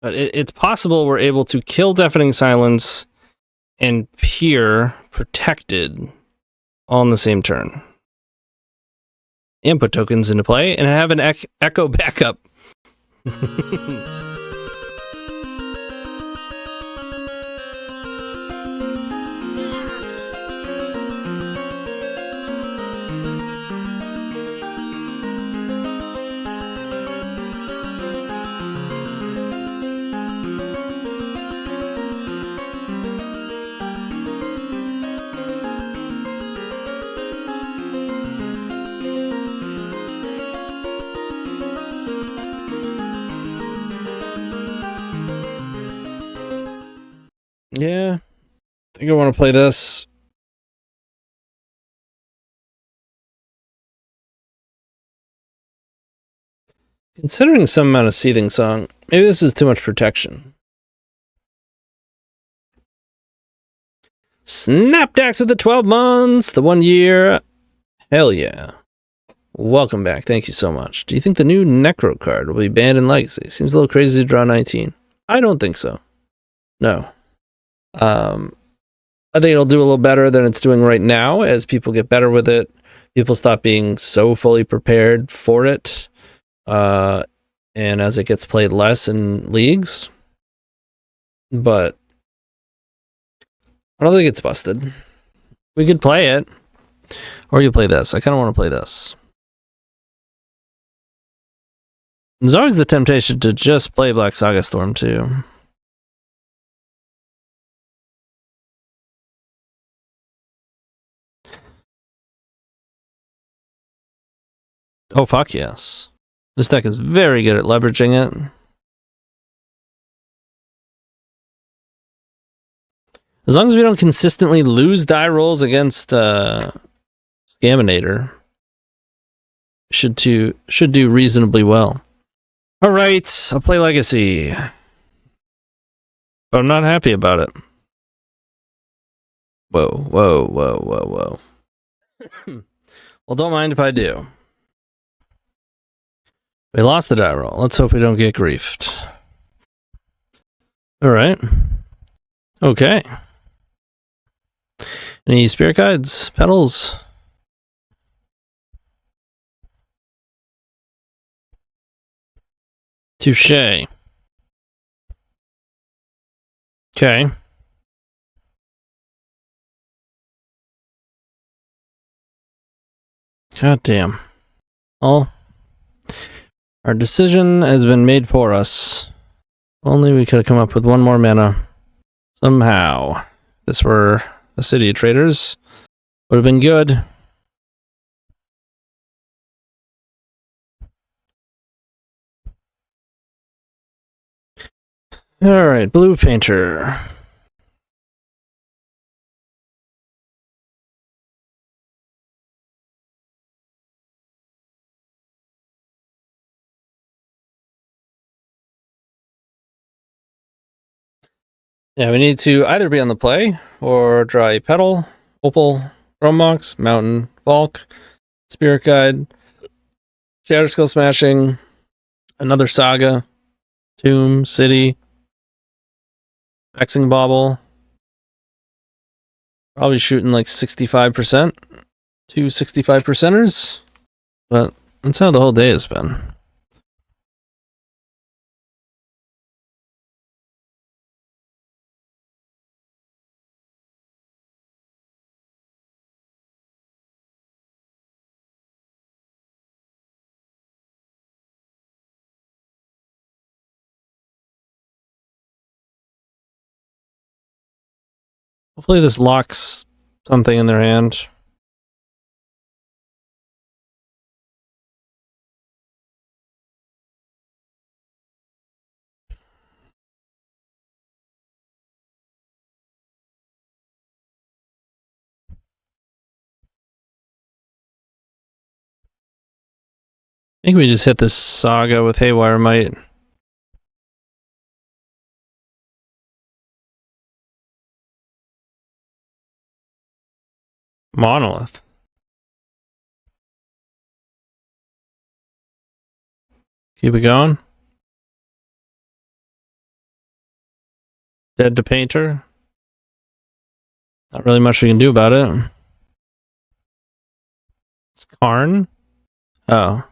But it's possible we're able to kill Deafening Silence and Peer protected all in the same turn. And put tokens into play and have an Echo backup. Yeah, I think I want to play this. Considering some amount of Seething Song, maybe this is too much protection. Snapdax with the 12 months, the 1 year. Hell yeah. Welcome back. Thank you so much. Do you think the new Necro card will be banned in Legacy? Seems a little crazy to draw 19. I don't think so. No. I think it'll do a little better than it's doing right now as people get better with it. People stop being so fully prepared for it. And as it gets played less in leagues. But I don't think it's busted. We could play it. Or you play this. I kind of want to play this. There's always the temptation to just play Black Saga Storm too. Oh, fuck yes. This deck is very good at leveraging it. As long as we don't consistently lose die rolls against Scaminator, should do reasonably well. All right, I'll play Legacy. But I'm not happy about it. Whoa, whoa, whoa, whoa, whoa. Well, don't mind if I do. We lost the die roll. Let's hope we don't get griefed. All right. Okay. Any spirit guides? Petals? Touché. Okay. God damn. Well, our decision has been made for us. Only we could have come up with one more mana. Somehow. If this were a City of Traders, would have been good. Alright, Blue Painter. Yeah, we need to either be on the play or draw a Petal, Opal, Romox, Mountain, Valk, Spirit Guide, Shadow Skull Smashing, another Saga, Tomb, City, Vexing Bauble. Probably shooting like 65%, 2 65%ers, but that's how the whole day has been. Hopefully this locks something in their hand. I think we just hit this Saga with Haywire Might. Monolith. Keep it going. Dead to Painter. Not really much we can do about it. It's Karn. Oh.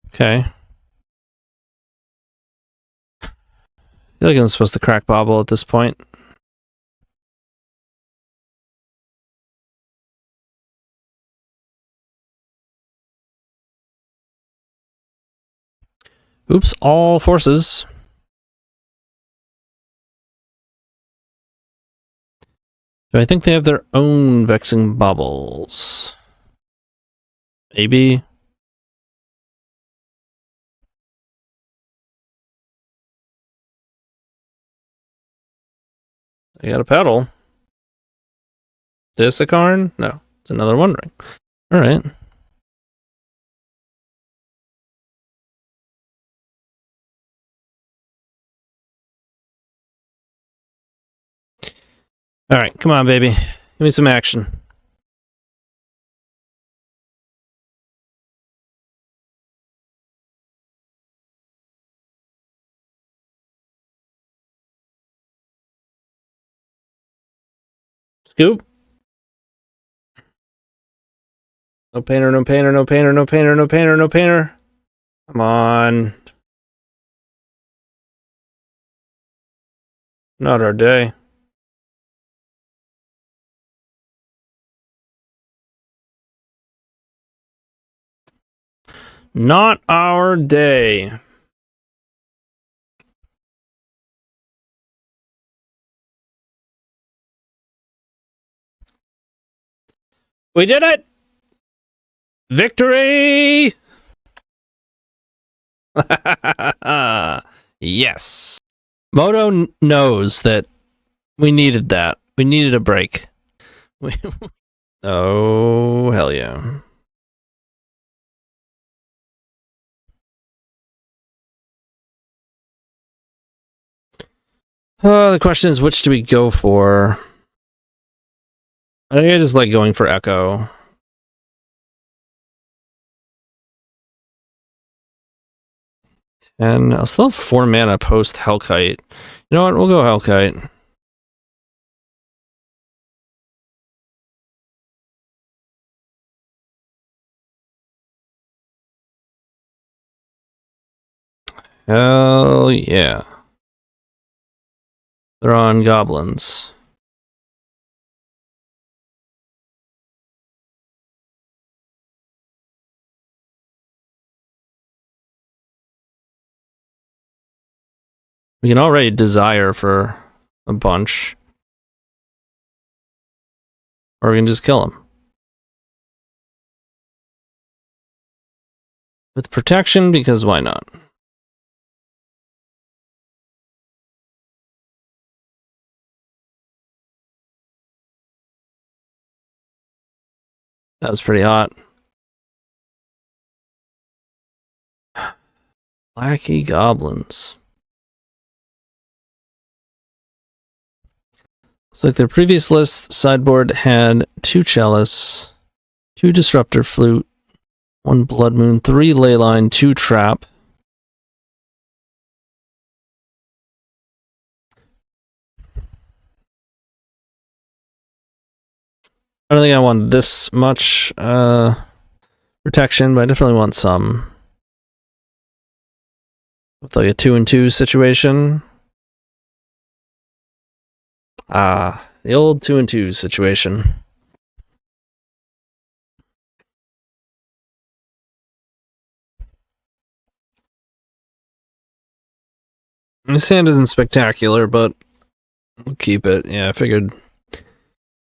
Okay. I feel like I'm supposed to crack Bauble at this point. Oops, all forces. Do I think they have their own Vexing Baubles? Maybe. I got a pedal. This a Karn? No, it's another One Ring. All right. All right, come on, baby. Give me some action. Scoop. No painter, no painter, no painter, no painter, no painter, no painter. Come on. Not our day. Not our day. We did it! Victory! Yes. Moto knows that we needed that. We needed a break. Oh, hell yeah. The question is, which do we go for? I think I just like going for Echo. And I'll still have 4 mana post Hellkite. You know what? We'll go Hellkite. Hell yeah. They're on Goblins. We can already desire for a bunch. Or we can just kill them. With protection, because why not? That was pretty hot. Lackey Goblins. Looks like their previous list sideboard had 2 Chalice, 2 Disruptor Flute, 1 Blood Moon, 3 Leyline, 2 Trap. I don't think I want this much protection, but I definitely want some. With like a 2-2 situation. The old 2-2 situation. This hand isn't spectacular, but we'll keep it. Yeah, I figured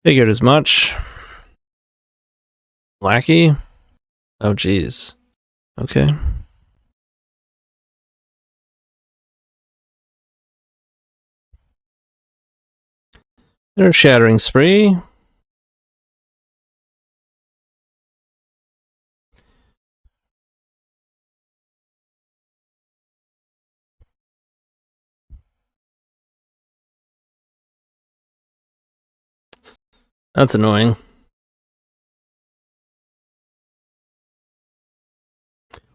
as much. Lackey? Oh, geez. Okay. There's Shattering Spree. That's annoying.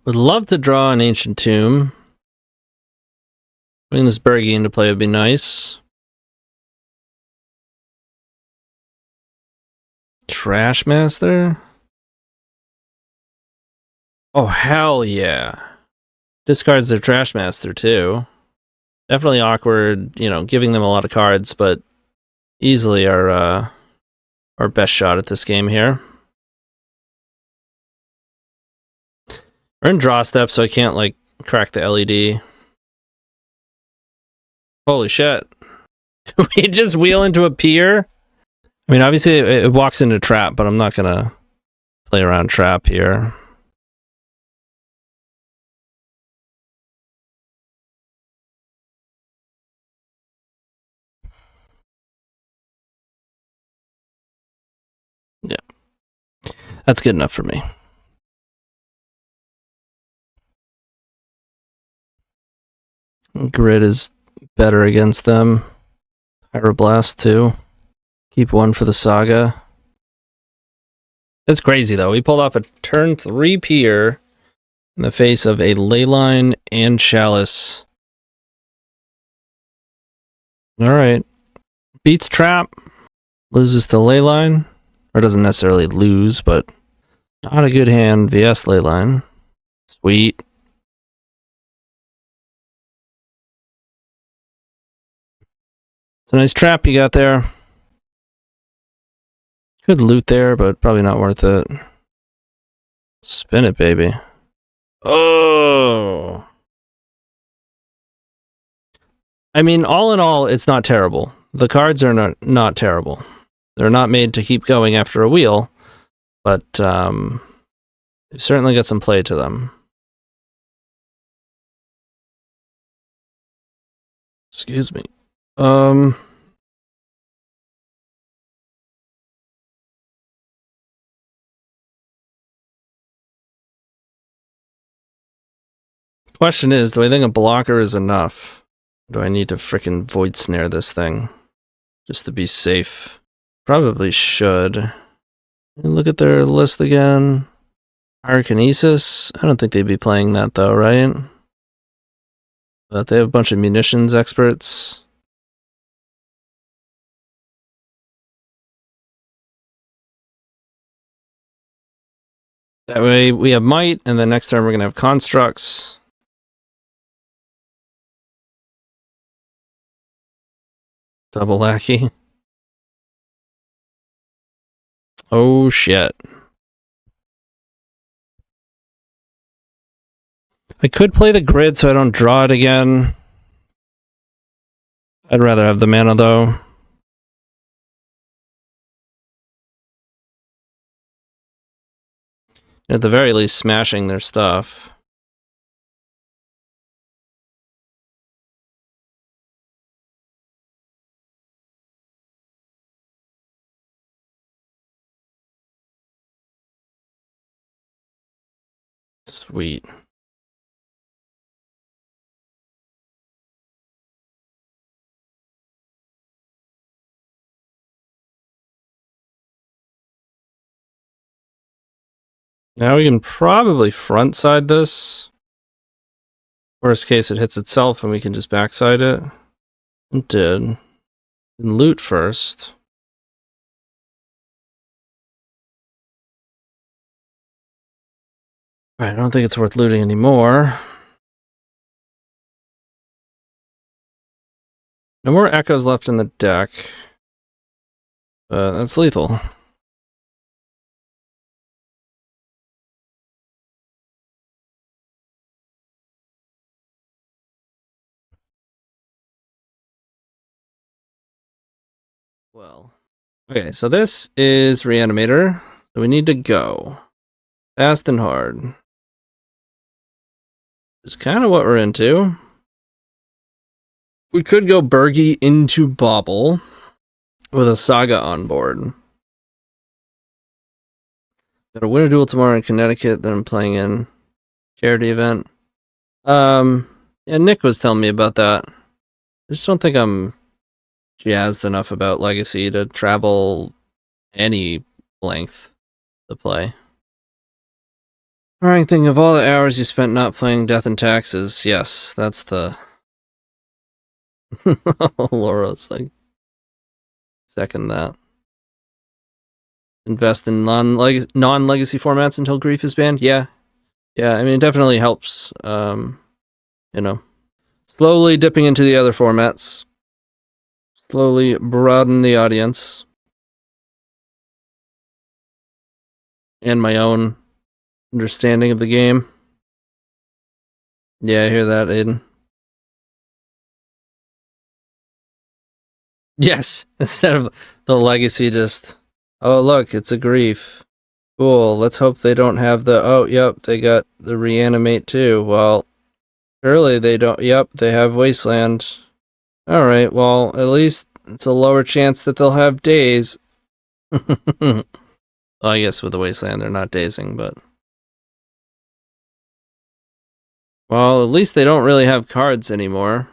Would love to draw an Ancient Tomb. Putting this Bergie into play would be nice. Trash Master? Oh, hell yeah. Discards their Trash Master, too. Definitely awkward, you know, giving them a lot of cards, but easily our best shot at this game here. We're in draw step, so I can't, like, crack the LED. Holy shit. We just wheel into a pier? I mean, obviously it walks into trap, but I'm not gonna play around trap here. Yeah. That's good enough for me. Grid is better against them. Pyroblast too. Keep one for the Saga. That's crazy though. We pulled off a turn 3 pier in the face of a Leyline and Chalice. Alright. Beats trap. Loses to Leyline. Or doesn't necessarily lose, but not a good hand vs Leyline. Sweet. It's a nice trap you got there. Good loot there, but probably not worth it. Spin it, baby. Oh! I mean, all in all, it's not terrible. The cards are not terrible. They're not made to keep going after a wheel, but they've certainly got some play to them. Excuse me. Question is, do I think a blocker is enough? Do I need to frickin' void snare this thing just to be safe? Probably should. Look at their list again. Pyrokinesis? I don't think they'd be playing that though, right? But they have a bunch of munitions experts. That way we have might, and then next turn we're gonna have constructs. Double lackey. Oh shit. I could play the grid so I don't draw it again. I'd rather have the mana though. At the very least, smashing their stuff. Sweet. Now we can probably front side this. Worst case, it hits itself and we can just backside it. It did. And loot first. Alright, I don't think it's worth looting anymore. No more echoes left in the deck. That's lethal. Well, okay, so this is Reanimator. So we need to go fast and hard. It's kind of what we're into. We could go Bergie into Bauble with a Saga on board. Got a winter duel tomorrow in Connecticut that I'm playing in. Charity event. Yeah, Nick was telling me about that. I just don't think I'm jazzed enough about Legacy to travel any length to play. Alright, think of all the hours you spent not playing Death and Taxes. Yes, that's the Laura's like, second that. Invest in non-legacy formats until Grief is banned. Yeah. Yeah, I mean, it definitely helps, you know, slowly dipping into the other formats. Slowly broaden the audience. And my own understanding of the game. Yeah, I hear that, Aiden. Yes, instead of the legacy just, oh, look, it's a Grief. Cool, let's hope they don't have the, oh, yep, they got the Reanimate too. Well, surely they don't, yep, they have Wasteland. Alright, well, at least it's a lower chance that they'll have Daze. Well, I guess with the Wasteland, they're not dazing, but... Well, at least they don't really have cards anymore.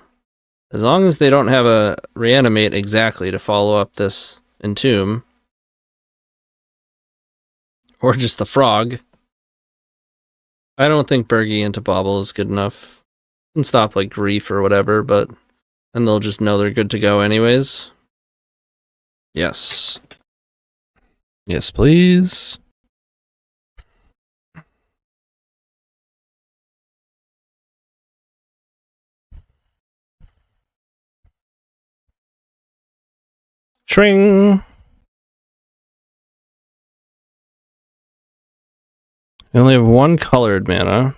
As long as they don't have a Reanimate exactly to follow up this Entomb. Or just the Frog. I don't think Bergie into Bauble is good enough. You can stop, like, Grief or whatever, but... then they'll just know they're good to go anyways. Yes. Yes, please. Tring! We only have one colored mana.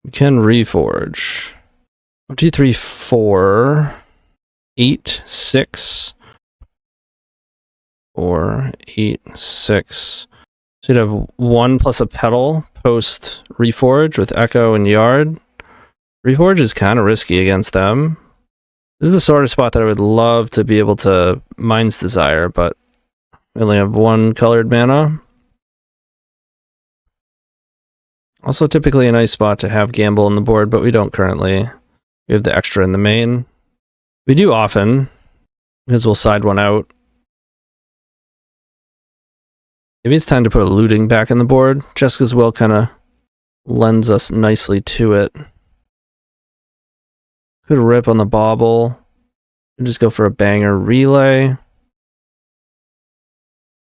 We can reforge. 1, 2, 3, 4, 8, 6. 4, 8, 6. So you'd have 1 plus a petal post reforge with Echo and Yard. Reforge is kind of risky against them. This is the sort of spot that I would love to be able to Mind's Desire, but we only have 1 colored mana. Also typically a nice spot to have Gamble on the board, but we don't currently. We have the extra in the main. We do often, because we'll side one out. Maybe it's time to put a looting back in the board. Jeska's Will kind of lends us nicely to it. Could rip on the Bauble. Could just go for a banger relay.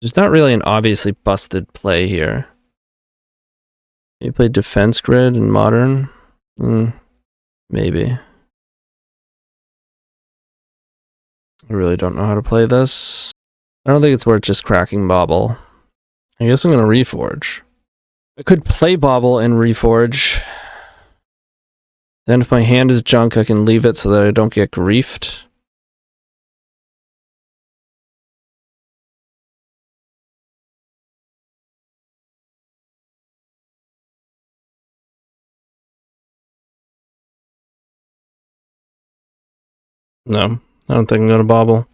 There's not really an obviously busted play here. Maybe play Defense Grid in Modern? Maybe. I really don't know how to play this. I don't think it's worth just cracking Bauble. I guess I'm going to Reforge. I could play Bauble and Reforge. Then if my hand is junk, I can leave it so that I don't get griefed. No, I don't think I'm going to Bauble.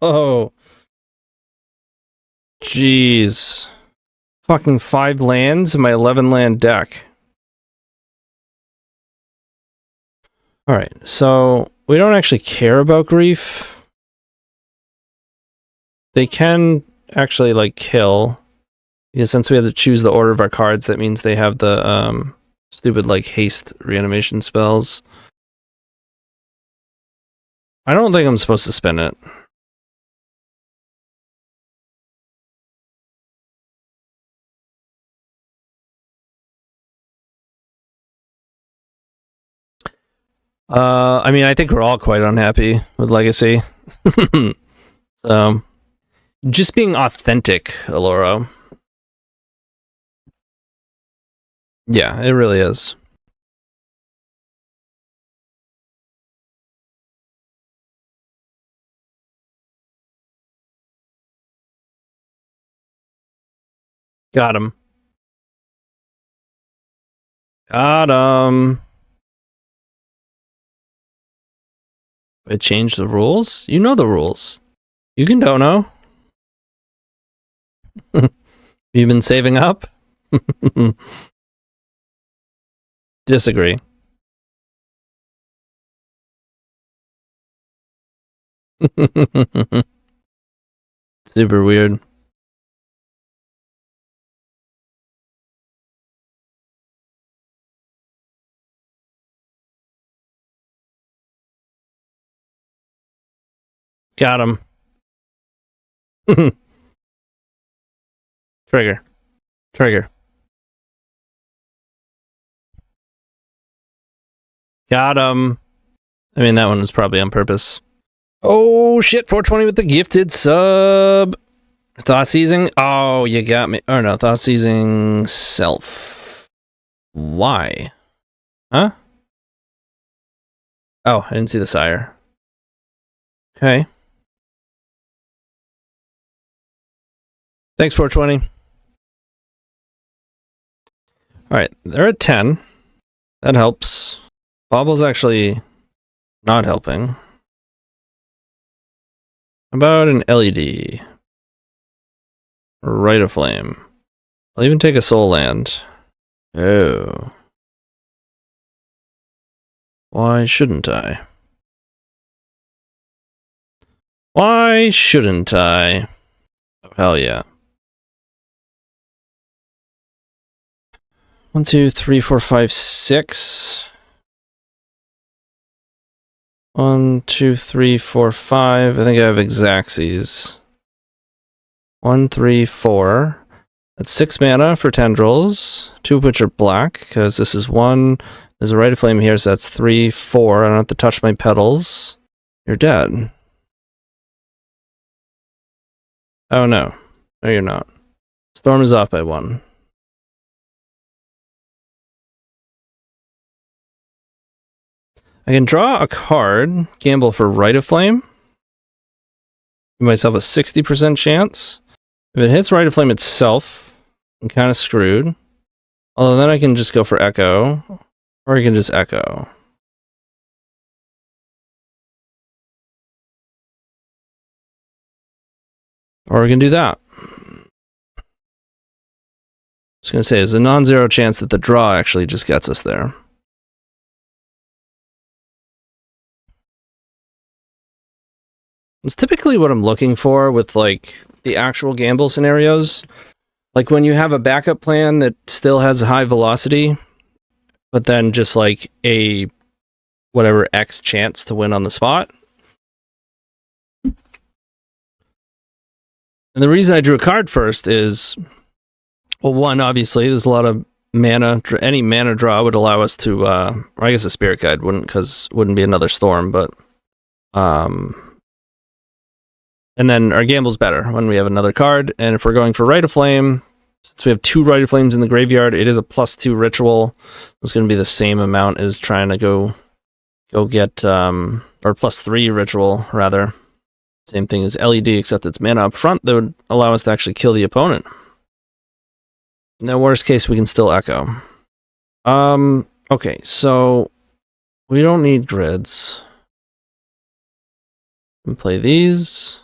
Oh, jeez. Fucking 5 lands in my 11 land deck. Alright, so we don't actually care about grief. They can actually, like, kill. Because since we have to choose the order of our cards, that means they have the, stupid, like, haste reanimation spells. I don't think I'm supposed to spin it. I mean, I think we're all quite unhappy with Legacy. So, just being authentic, Alora. Yeah, it really is. Got him. Got him. I changed the rules? You know the rules. You can don't know. You've been saving up? Disagree. Super weird. Got him. Trigger. Trigger. Got him. I mean, that one was probably on purpose. Oh, shit. 420 with the gifted sub. Thought seizing? Oh, you got me. Oh, no. Thought seizing self. Why? Huh? Oh, I didn't see the sire. Okay. Thanks, 420. Alright, they're at 10. That helps. Bauble's actually not helping. How about an LED? Rite of Flame. I'll even take a soul land. Oh. Why shouldn't I? Why shouldn't I? Oh, hell yeah. 1, 2, 3, 4, 5, 6. 1, 2, 3, 4, 5. I think I have Xaxes. 1, 3, 4. That's 6 mana for tendrils. 2 of which are black, because this is 1. There's a Rite of Flame here, so that's 3, 4. I don't have to touch my petals. You're dead. Oh no. No, you're not. Storm is off by 1. I can draw a card, gamble for Rite of Flame. Give myself a 60% chance. If it hits Rite of Flame itself, I'm kind of screwed. Although then I can just go for Echo, or I can just Echo. Or we can do that. I was going to say, there's a non-zero chance that the draw actually just gets us there. It's typically what I'm looking for with like the actual gamble scenarios. Like when you have a backup plan that still has high velocity, but then just like a whatever X chance to win on the spot. And the reason I drew a card first is, well, one, obviously, there's a lot of mana. Any mana draw would allow us to, or I guess a Spirit Guide wouldn't, because it wouldn't be another Storm, but and then our gamble's better when we have another card. And if we're going for Rite of Flame, since we have 2 Rite of Flames in the graveyard, it is a +2 ritual. It's going to be the same amount as trying to go get, or +3 ritual, rather. Same thing as LED, except it's mana up front that would allow us to actually kill the opponent. No, worst case, we can still Echo. Okay, so we don't need grids. We can play these.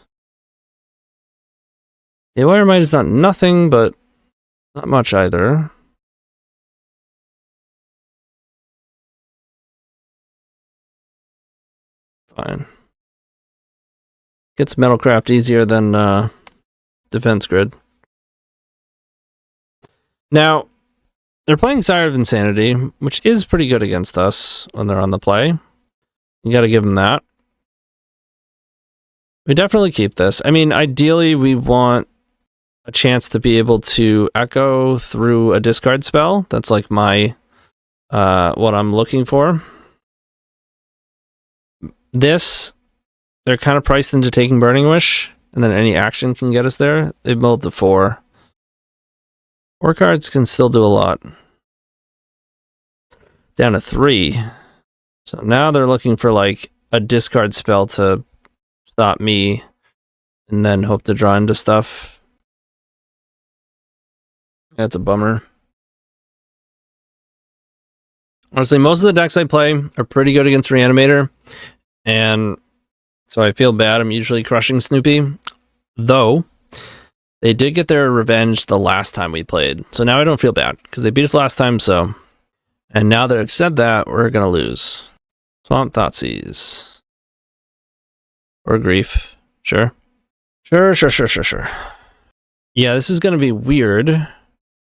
The Wire Might is not nothing, but not much either. Fine. Gets Metalcraft easier than Defense Grid. Now, they're playing Sire of Insanity, which is pretty good against us when they're on the play. You gotta give them that. We definitely keep this. I mean, ideally, we want a chance to be able to Echo through a discard spell. That's like my, what I'm looking for. This, they're kind of priced into taking Burning Wish, and then any action can get us there. They've milled to 4. 4 cards can still do a lot. Down to 3. So now they're looking for like a discard spell to stop me, and then hope to draw into stuff. That's a bummer. Honestly, most of the decks I play are pretty good against Reanimator, and so I feel bad. I'm usually crushing Snoopy, though they did get their revenge the last time we played. So now I don't feel bad, because they beat us last time, so... And now that I've said that, we're going to lose. Swamp Thoughtseize. Or Grief. Sure. Sure. Yeah, this is going to be weird,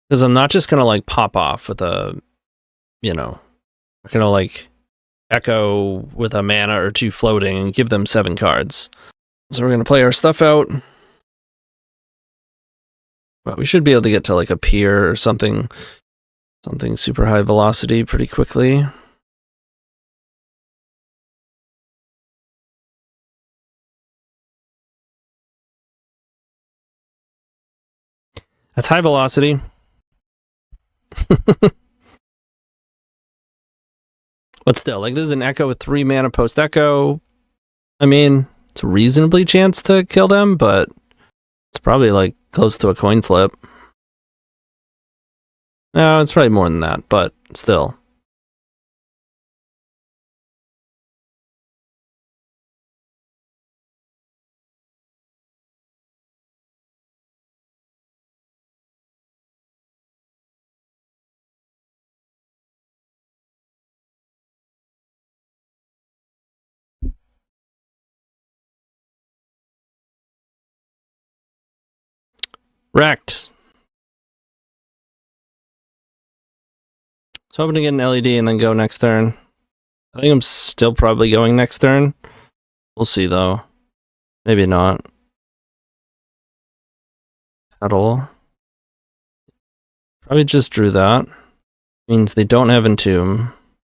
because I'm not just going to, like, pop off with a, you know, I'm going to, like, Echo with a mana or 2 floating and give them 7 cards. So we're going to play our stuff out. But we should be able to get to like a pier or something super high velocity pretty quickly. That's high velocity. But still, like, this is an Echo with 3 mana post-Echo. I mean, it's a reasonably chance to kill them, but it's probably, like, close to a coin flip. No, it's probably more than that, but still. Wrecked. So hoping to get an LED and then go next turn. I think I'm still probably going next turn. We'll see, though. Maybe not. At all. Probably just drew that. Means they don't have Entomb.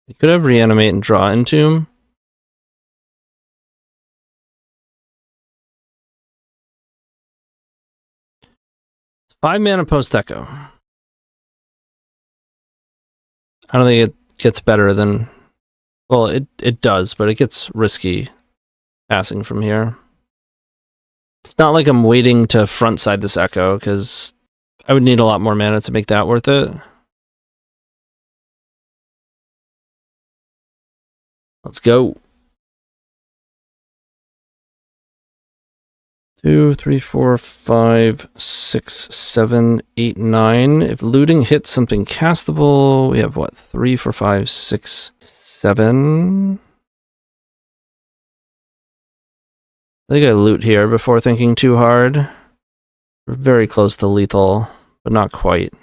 They could have Reanimate and draw Entomb. 5 mana post-Echo. I don't think it gets better than... Well, it does, but it gets risky passing from here. It's not like I'm waiting to frontside this Echo, because I would need a lot more mana to make that worth it. Let's go. 2, 3, 4, 5, 6, 7, 8, 9. If looting hits something castable, we have what? 3, 4, 5, 6, 7. I think I loot here before thinking too hard. We're very close to lethal, but not quite.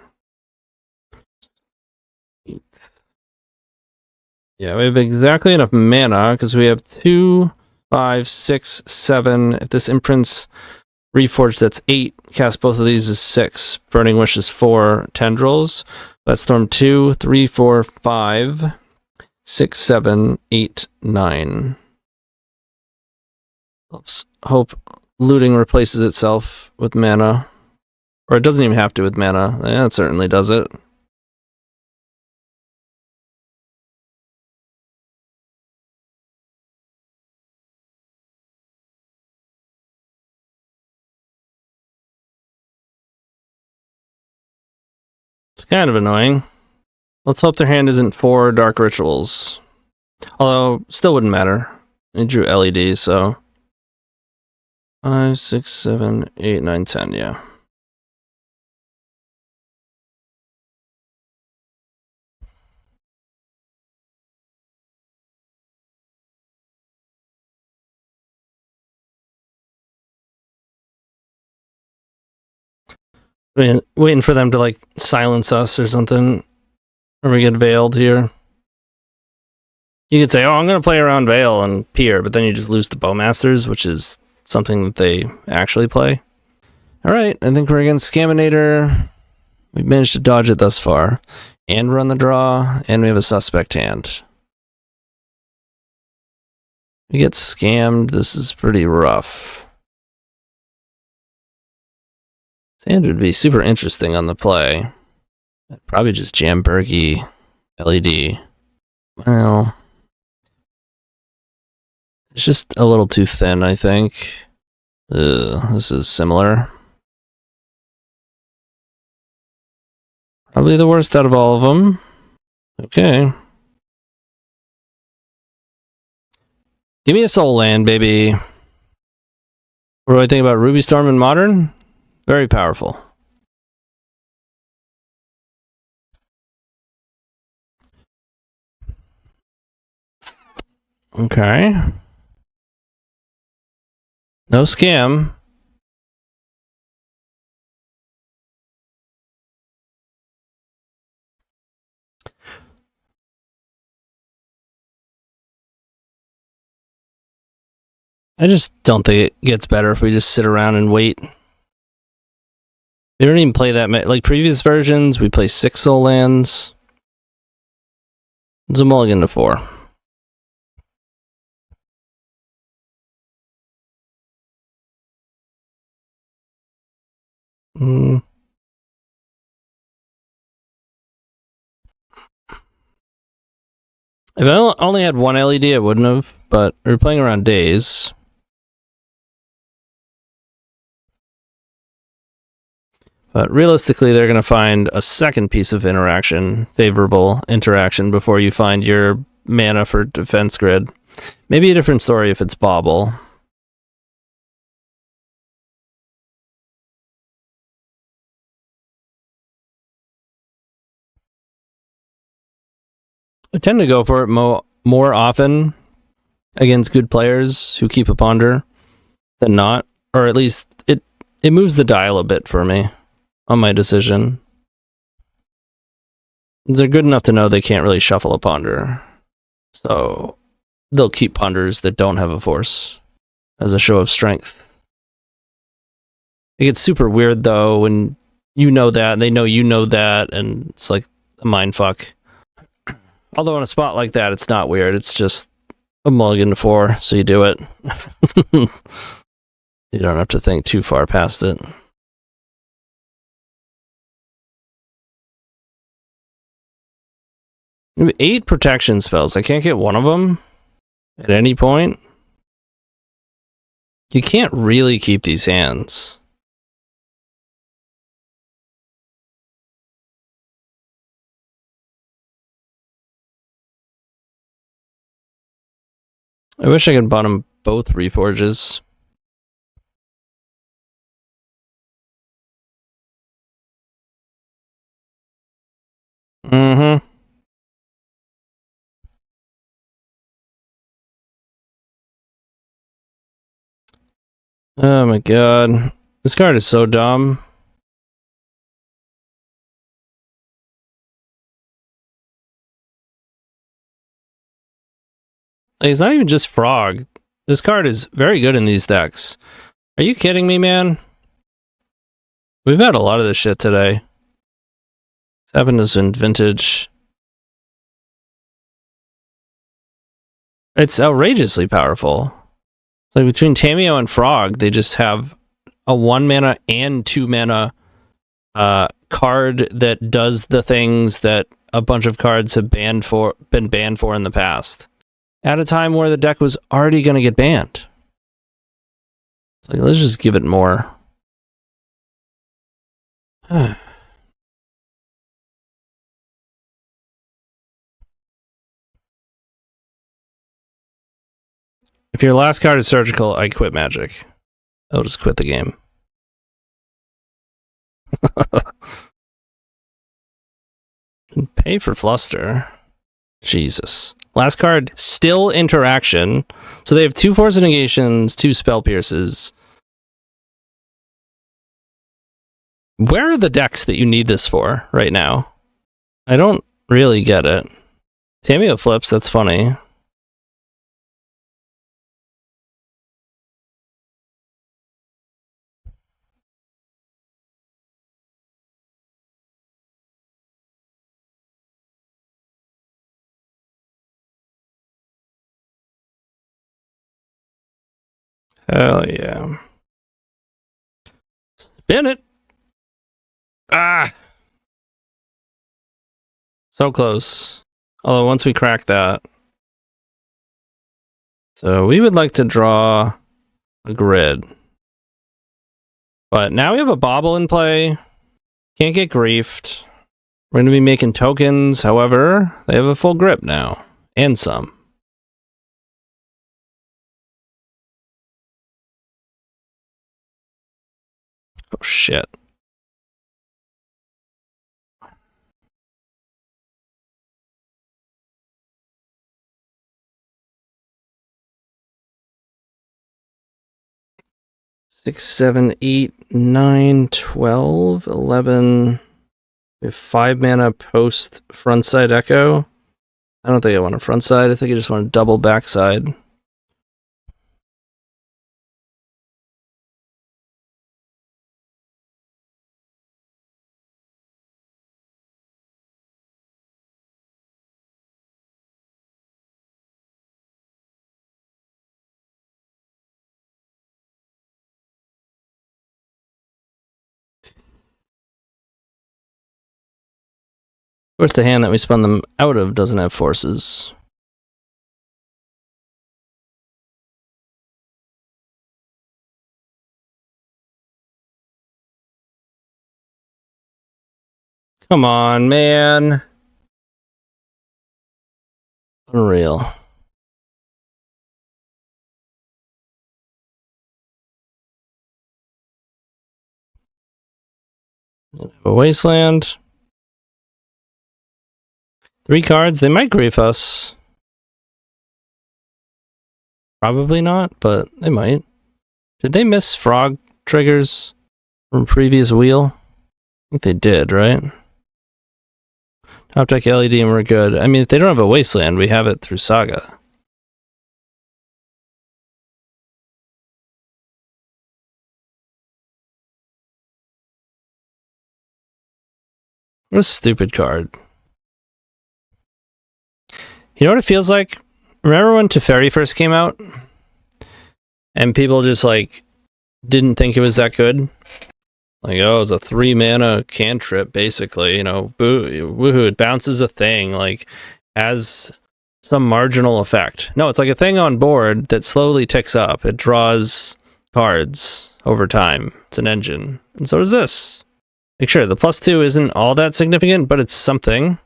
8. Yeah, we have exactly enough mana because we have 2, 5, 6, 7. If this imprints Reforge, that's 8. Cast both of these is 6. Burning Wish is 4 tendrils. That's Storm 2, 3, 4, 5, 6, 7, 8, 9. Let's hope looting replaces itself with mana. Or it doesn't even have to with mana. Yeah, it certainly does it. It's kind of annoying. Let's hope their hand isn't 4 Dark Rituals. Although, still wouldn't matter. I drew LED, so... 5, 6, 7, 8, 9, 10, yeah. Waiting for them to, like, silence us or something. Or we get veiled here. You could say, oh, I'm going to play around Veil and Pier, but then you just lose to Bowmasters, which is something that they actually play. Alright, I think we're against Scaminator. We've managed to dodge it thus far. And run the draw, and we have a suspect hand. We get scammed. This is pretty rough. Sand would be super interesting on the play. I'd probably just jam Bergie, LED. Well, it's just a little too thin, I think. This is similar. Probably the worst out of all of them. Okay. Give me a soul land, baby. What do I think about Ruby Storm in Modern? Very powerful. Okay. No scam. I just don't think it gets better if we just sit around and wait. We don't even play that many. Like previous versions, we play 6 soul lands. It's a mulligan to 4. If I only had 1 LED, I wouldn't have, but we're playing around days. But realistically, they're going to find a second piece of interaction, favorable interaction, before you find your mana for defense grid. Maybe a different story if it's Bauble. I tend to go for it more often against good players who keep a ponder than not, or at least it moves the dial a bit for me on my decision. They're good enough to know they can't really shuffle a ponder, so they'll keep ponders that don't have a force as a show of strength. It gets super weird though when you know that and they know you know that, and it's like a mind fuck. Although in a spot like that, it's not weird. It's just a mulligan to 4, so you do it. You don't have to think too far past it. Maybe 8 protection spells. I can't get one of them at any point. You can't really keep these hands. I wish I could bottom both Reforges. Mm-hmm. Oh my god. This card is so dumb. Like, it's not even just Frog. This card is very good in these decks. Are you kidding me, man? We've had a lot of this shit today. It's happened as in Vintage. It's outrageously powerful. It's like between Tamiyo and Frog, they just have a 1 mana and 2 mana card that does the things that a bunch of cards have been banned for in the past. At a time where the deck was already going to get banned. It's like, let's just give it more. If your last card is Surgical, I quit Magic. I'll just quit the game. Pay for Fluster. Jesus. Last card, still interaction. So they have 2 Force Negations, 2 Spell Pierces. Where are the decks that you need this for right now? I don't really get it. Tamiyo flips, that's funny. Hell yeah. Spin it! Ah! So close. Although once we crack that. So we would like to draw a grid. But now we have a Bauble in play. Can't get griefed. We're going to be making tokens. However, they have a full grip now. And some. Oh shit. Six, 7, 8, 9, 12, 11. We have 5 mana post frontside Echo. I don't think I want a frontside. I think I just want a double backside. course, the hand that we spun them out of doesn't have forces. Come on, man. Unreal. A wasteland. 3 cards. They might grief us. Probably not, but they might. Did they miss frog triggers from previous wheel? I think they did, right? Top deck LED and we're good. I mean, if they don't have a wasteland, we have it through Saga. What a stupid card. You know what it feels like? Remember when Teferi first came out? And people just, like, didn't think it was that good? Like, oh, it's a 3-mana cantrip, basically. You know, woohoo, it bounces a thing, like, has some marginal effect. No, it's like a thing on board that slowly ticks up. It draws cards over time. It's an engine. And so is this. Like, sure, the +2 isn't all that significant, but it's something.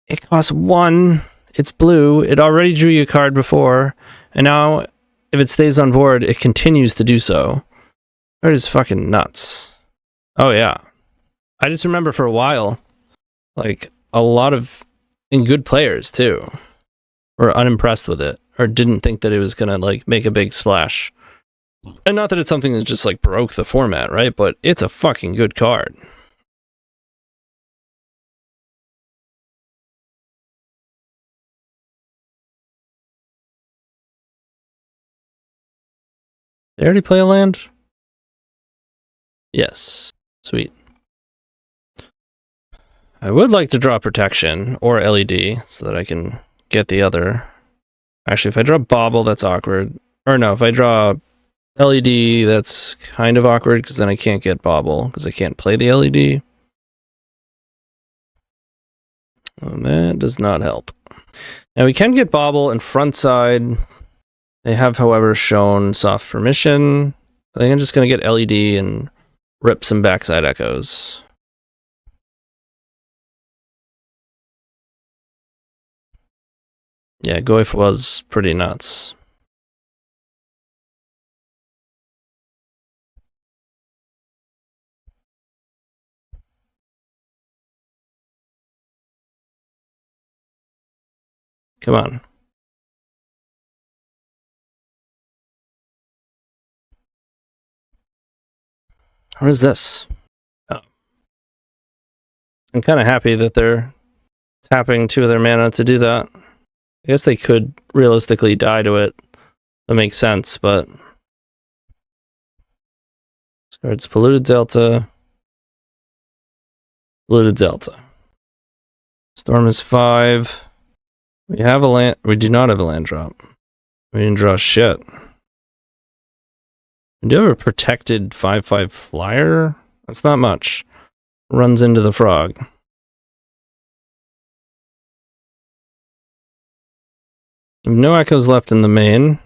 It costs 1. It's blue. It already drew you a card before. And now, if it stays on board, it continues to do so. That is fucking nuts. Oh, yeah. I just remember for a while, like, a lot of good players, too, were unimpressed with it, or didn't think that it was gonna, like, make a big splash. And not that it's something that just, like, broke the format, right? But it's a fucking good card. They already play a land? Yes. Sweet. I would like to draw protection or LED so that I can get the other. Actually, if I draw Bauble, that's awkward. Or no, if I draw LED, that's kind of awkward because then I can't get Bauble because I can't play the LED. And that does not help. Now we can get Bauble and front side. They have, however, shown soft permission. I think I'm just going to get LED and rip some backside echoes. Yeah, Goif was pretty nuts. Come on. What is this? Oh. I'm kind of happy that they're tapping 2 of their mana to do that. I guess they could realistically die to it. That makes sense, but... This card's Polluted Delta. Polluted Delta. Storm is 5. We have a land... We do not have a land drop. We didn't draw shit. We do have a protected 5/5 flyer? That's not much. Runs into the frog. No echoes left in the main.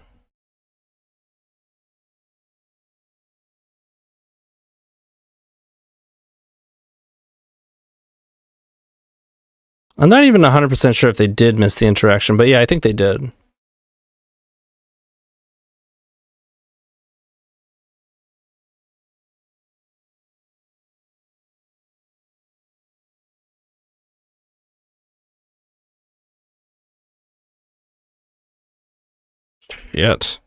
I'm not even 100% sure if they did miss the interaction, but yeah, I think they did. Yet.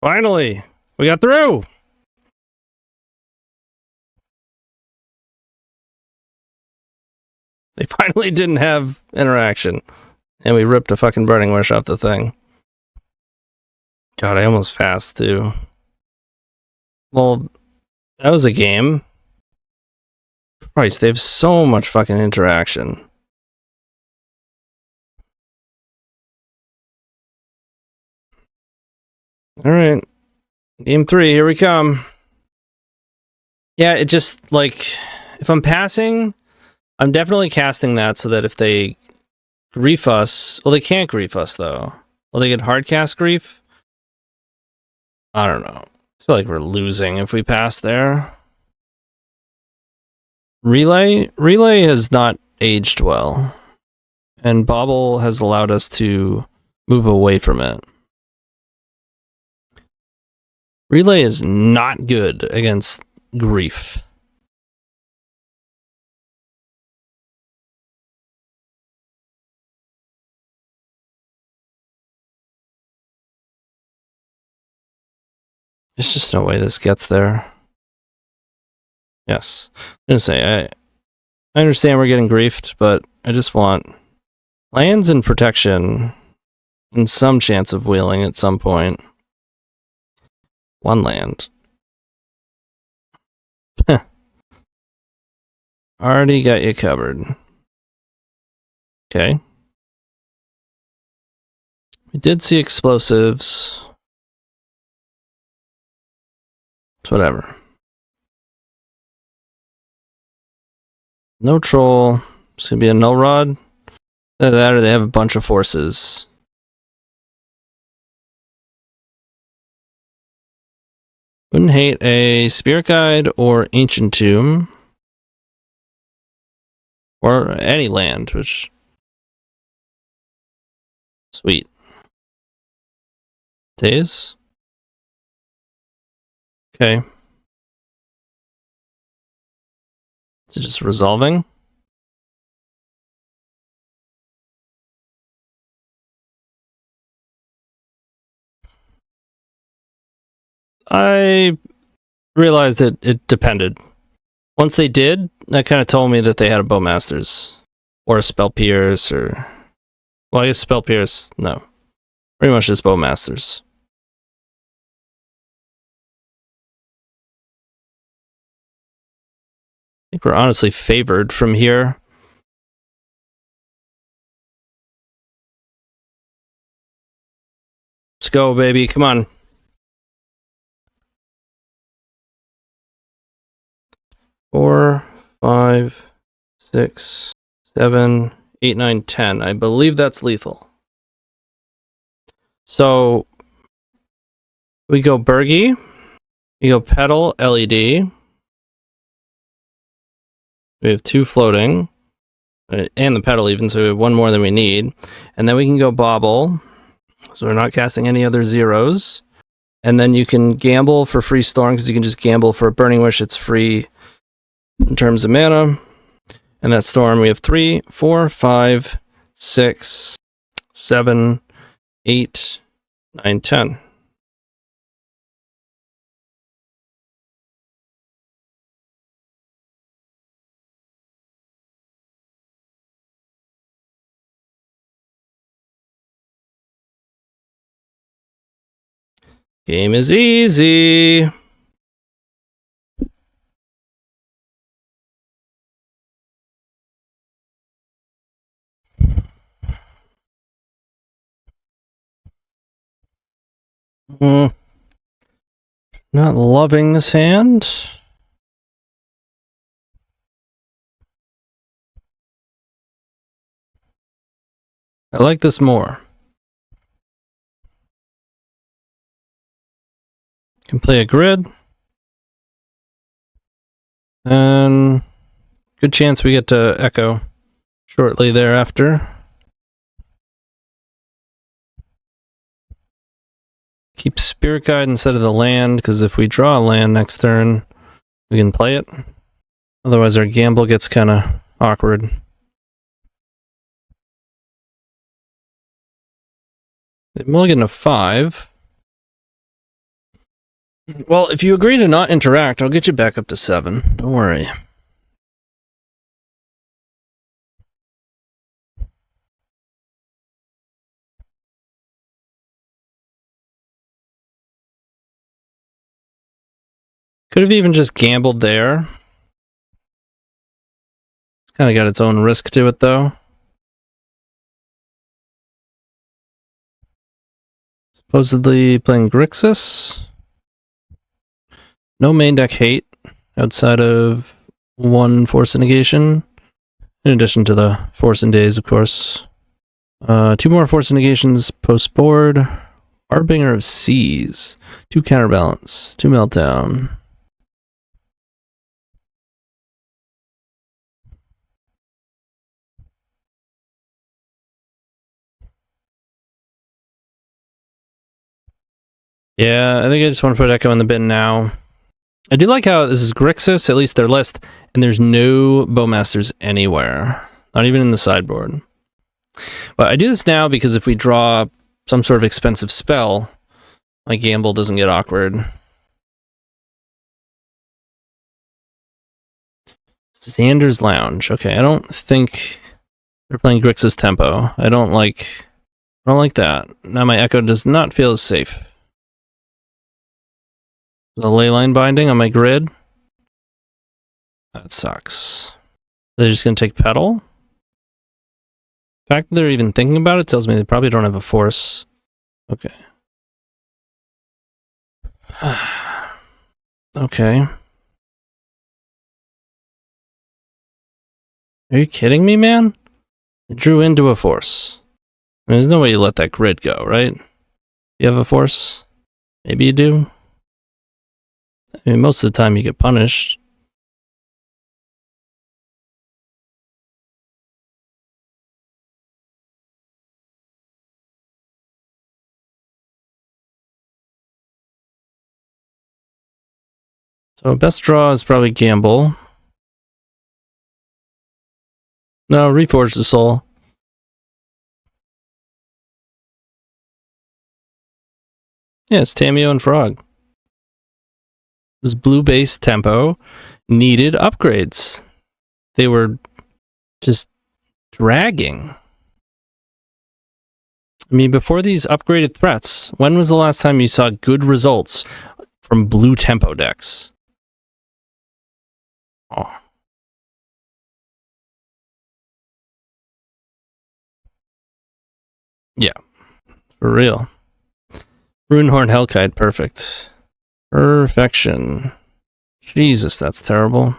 Finally! We got through! They finally didn't have interaction. And we ripped a fucking Burning Wish off the thing. God, I almost passed too. Well, that was a game. Christ, they have so much fucking interaction. Alright. Game 3, here we come. Yeah, it just, like... if I'm passing, I'm definitely casting that so that if they grief us, well, they can't grief us though. Will they get hard cast grief? I don't know. I feel like we're losing if we pass there. Relay has not aged well, and Bauble has allowed us to move away from it. Relay is not good against grief. There's just no way this gets there. Yes. I'm gonna say, I understand we're getting griefed, but I just want lands and protection and some chance of wheeling at some point. One land. Already got you covered. Okay. We did see explosives. It's whatever. No troll. It's gonna be a null rod. Either that or they have a bunch of forces. Wouldn't hate a Spirit Guide or Ancient Tomb. Or any land, which... Sweet. Days? Okay. Is it just resolving? I realized that it depended. Once they did, that kind of told me that they had a Bowmasters. Or a Spell Pierce, or... Well, I guess Spell Pierce, no. Pretty much just Bowmasters. I think we're honestly favored from here. Let's go, baby. Come on. Four, 5, 6, 7, 8, 9, 10. I believe that's lethal. So we go Bergie. We go Petal, LED. We have 2 floating. And the Petal even, so we have 1 more than we need. And then we can go Bauble. So we're not casting any other zeros. And then you can gamble for free Storm, because you can just gamble for a Burning Wish. It's free in terms of mana. And that Storm, we have 3, 4, 5, 6, 7, 8, 9, 10. Game is easy. Not loving this hand. I like this more. Can play a grid. And good chance we get to Echo shortly thereafter. Keep Spirit Guide instead of the land, because if we draw a land next turn, we can play it. Otherwise our gamble gets kind of awkward. They mulligan a 5. Well, if you agree to not interact, I'll get you back up to 7. Don't worry. Could have even just gambled there. It's kind of got its own risk to it, though. Supposedly playing Grixis. No main deck hate outside of 1 force negation, in addition to the force and days, of course. 2 more force negations post board. Harbinger of Seas, 2 counterbalance, 2 meltdown. Yeah, I think I just want to put Echo in the bin now. I do like how this is Grixis, at least their list, and there's no Bowmasters anywhere. Not even in the sideboard. But I do this now because if we draw some sort of expensive spell, my gamble doesn't get awkward. Xander's Lounge. Okay, I don't think they're playing Grixis Tempo. I don't like that. Now my Echo does not feel as safe. The Leyline Binding on my grid. That sucks. They're just gonna take Petal? The fact that they're even thinking about it tells me they probably don't have a force. Okay. Okay. Are you kidding me, man? It drew into a force. I mean, there's no way you let that grid go, right? You have a force? Maybe you do. I mean, most of the time you get punished. So best draw is probably Gamble. No, Reforge the Soul. Yeah, it's Tamiyo and Frog. This blue-based tempo needed upgrades. They were just dragging. I mean, before these upgraded threats, when was the last time you saw good results from blue tempo decks? Oh. Yeah, for real. Runehorn Hellkite, perfect. Perfection. Jesus, that's terrible.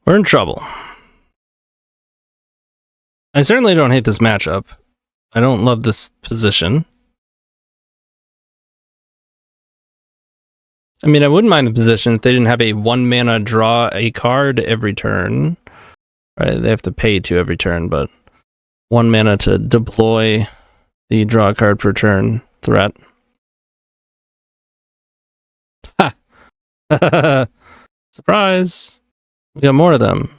We're in trouble. I certainly don't hate this matchup. I don't love this position. I mean, I wouldn't mind the position if they didn't have a 1 mana draw a card every turn. Right, they have to pay 2 every turn, but 1 mana to deploy the draw a card per turn threat. Ha! Surprise! We got more of them.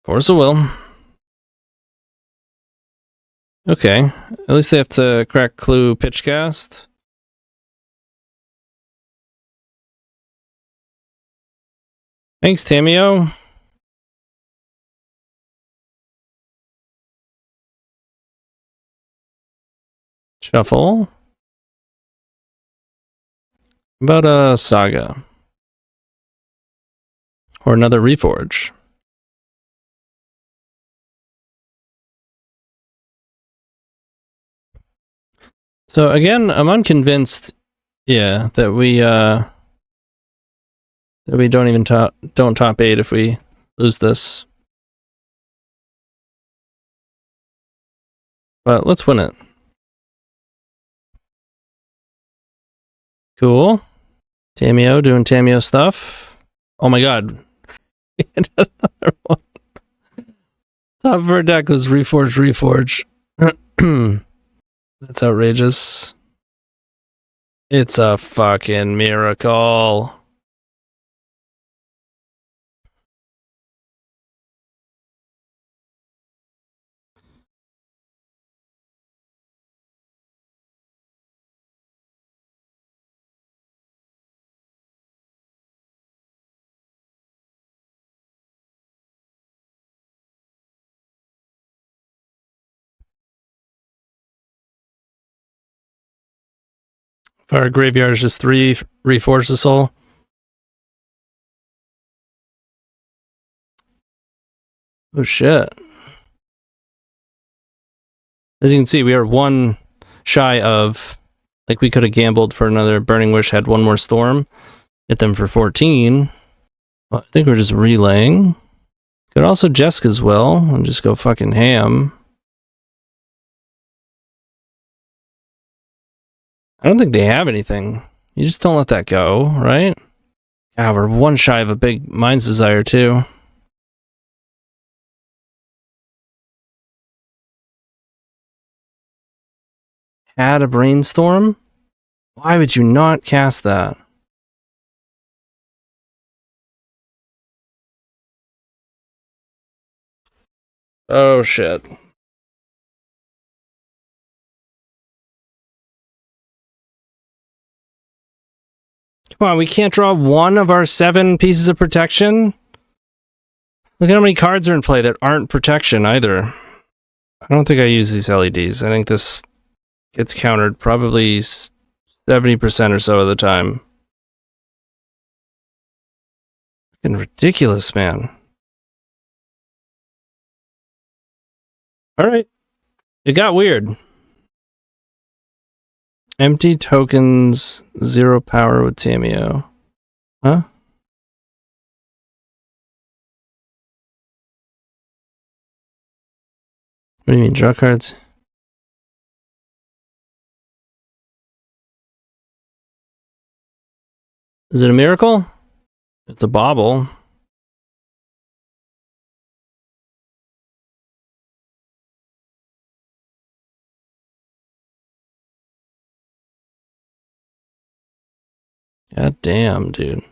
Force of Will. Okay, at least they have to crack Clue Pitchcast. Thanks, Tamiyo. Shuffle. How about a Saga? Or another Reforge? So again, I'm unconvinced, yeah, that we don't even top 8 if we lose this. But let's win it. Cool. Tamiyo doing Tamiyo stuff. Oh my god. Another one. Top of our deck was Reforge. That's outrageous. It's a fucking miracle. Our graveyard is just 3 Reforge the Soul. Oh shit. As you can see, we are 1 shy of, like, we could have gambled for another Burning Wish, had 1 more Storm, hit them for 14. Well, I think we're just relaying. Could also Jeska as well, and just go fucking ham. I don't think they have anything. You just don't let that go, right? God, we're 1 shy of a big Mind's Desire, too. Had a Brainstorm? Why would you not cast that? Oh, shit. Come on, we can't draw 1 of our 7 pieces of protection? Look at how many cards are in play that aren't protection either. I don't think I use these LEDs. I think this gets countered probably 70% or so of the time. Fucking ridiculous, man. Alright. It got weird. Empty tokens, 0 power with Tamiyo. Huh? What do you mean, draw cards? Is it a miracle? It's a bauble. God damn, dude.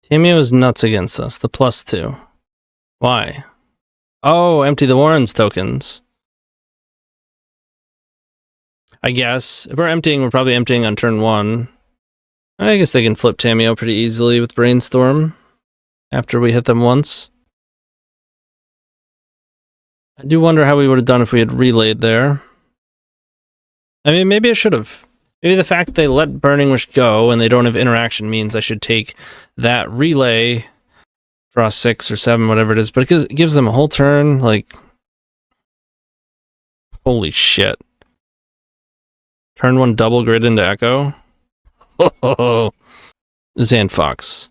Tamiyo is nuts against us. The +2. Why? Oh, empty the Warren's tokens. I guess. If we're emptying, we're probably emptying on turn 1. I guess they can flip Tamiyo pretty easily with Brainstorm after we hit them once. I do wonder how we would have done if we had relayed there. I mean, maybe I should have. Maybe the fact they let Burning Wish go and they don't have interaction means I should take that relay, draw 6 or 7, whatever it is, but it gives them a whole turn, like, holy shit. Turn 1 double grid into Echo. Oh, Xanfox.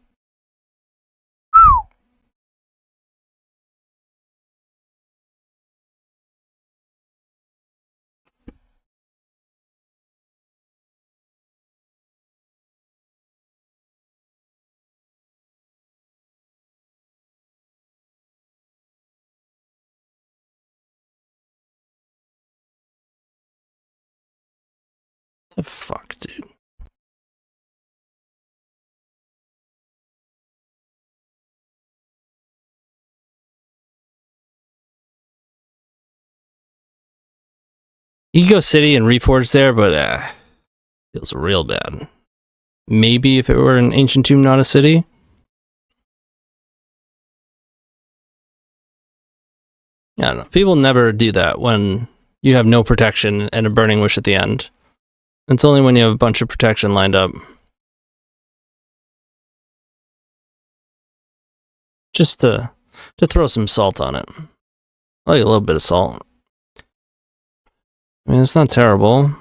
The fuck, dude? You can go City and Reforge there, but feels real bad. Maybe if it were an Ancient Tomb, not a City. I don't know. People never do that when you have no protection and a Burning Wish at the end. It's only when you have a bunch of protection lined up. Just to throw some salt on it. I like a little bit of salt. I mean, it's not terrible.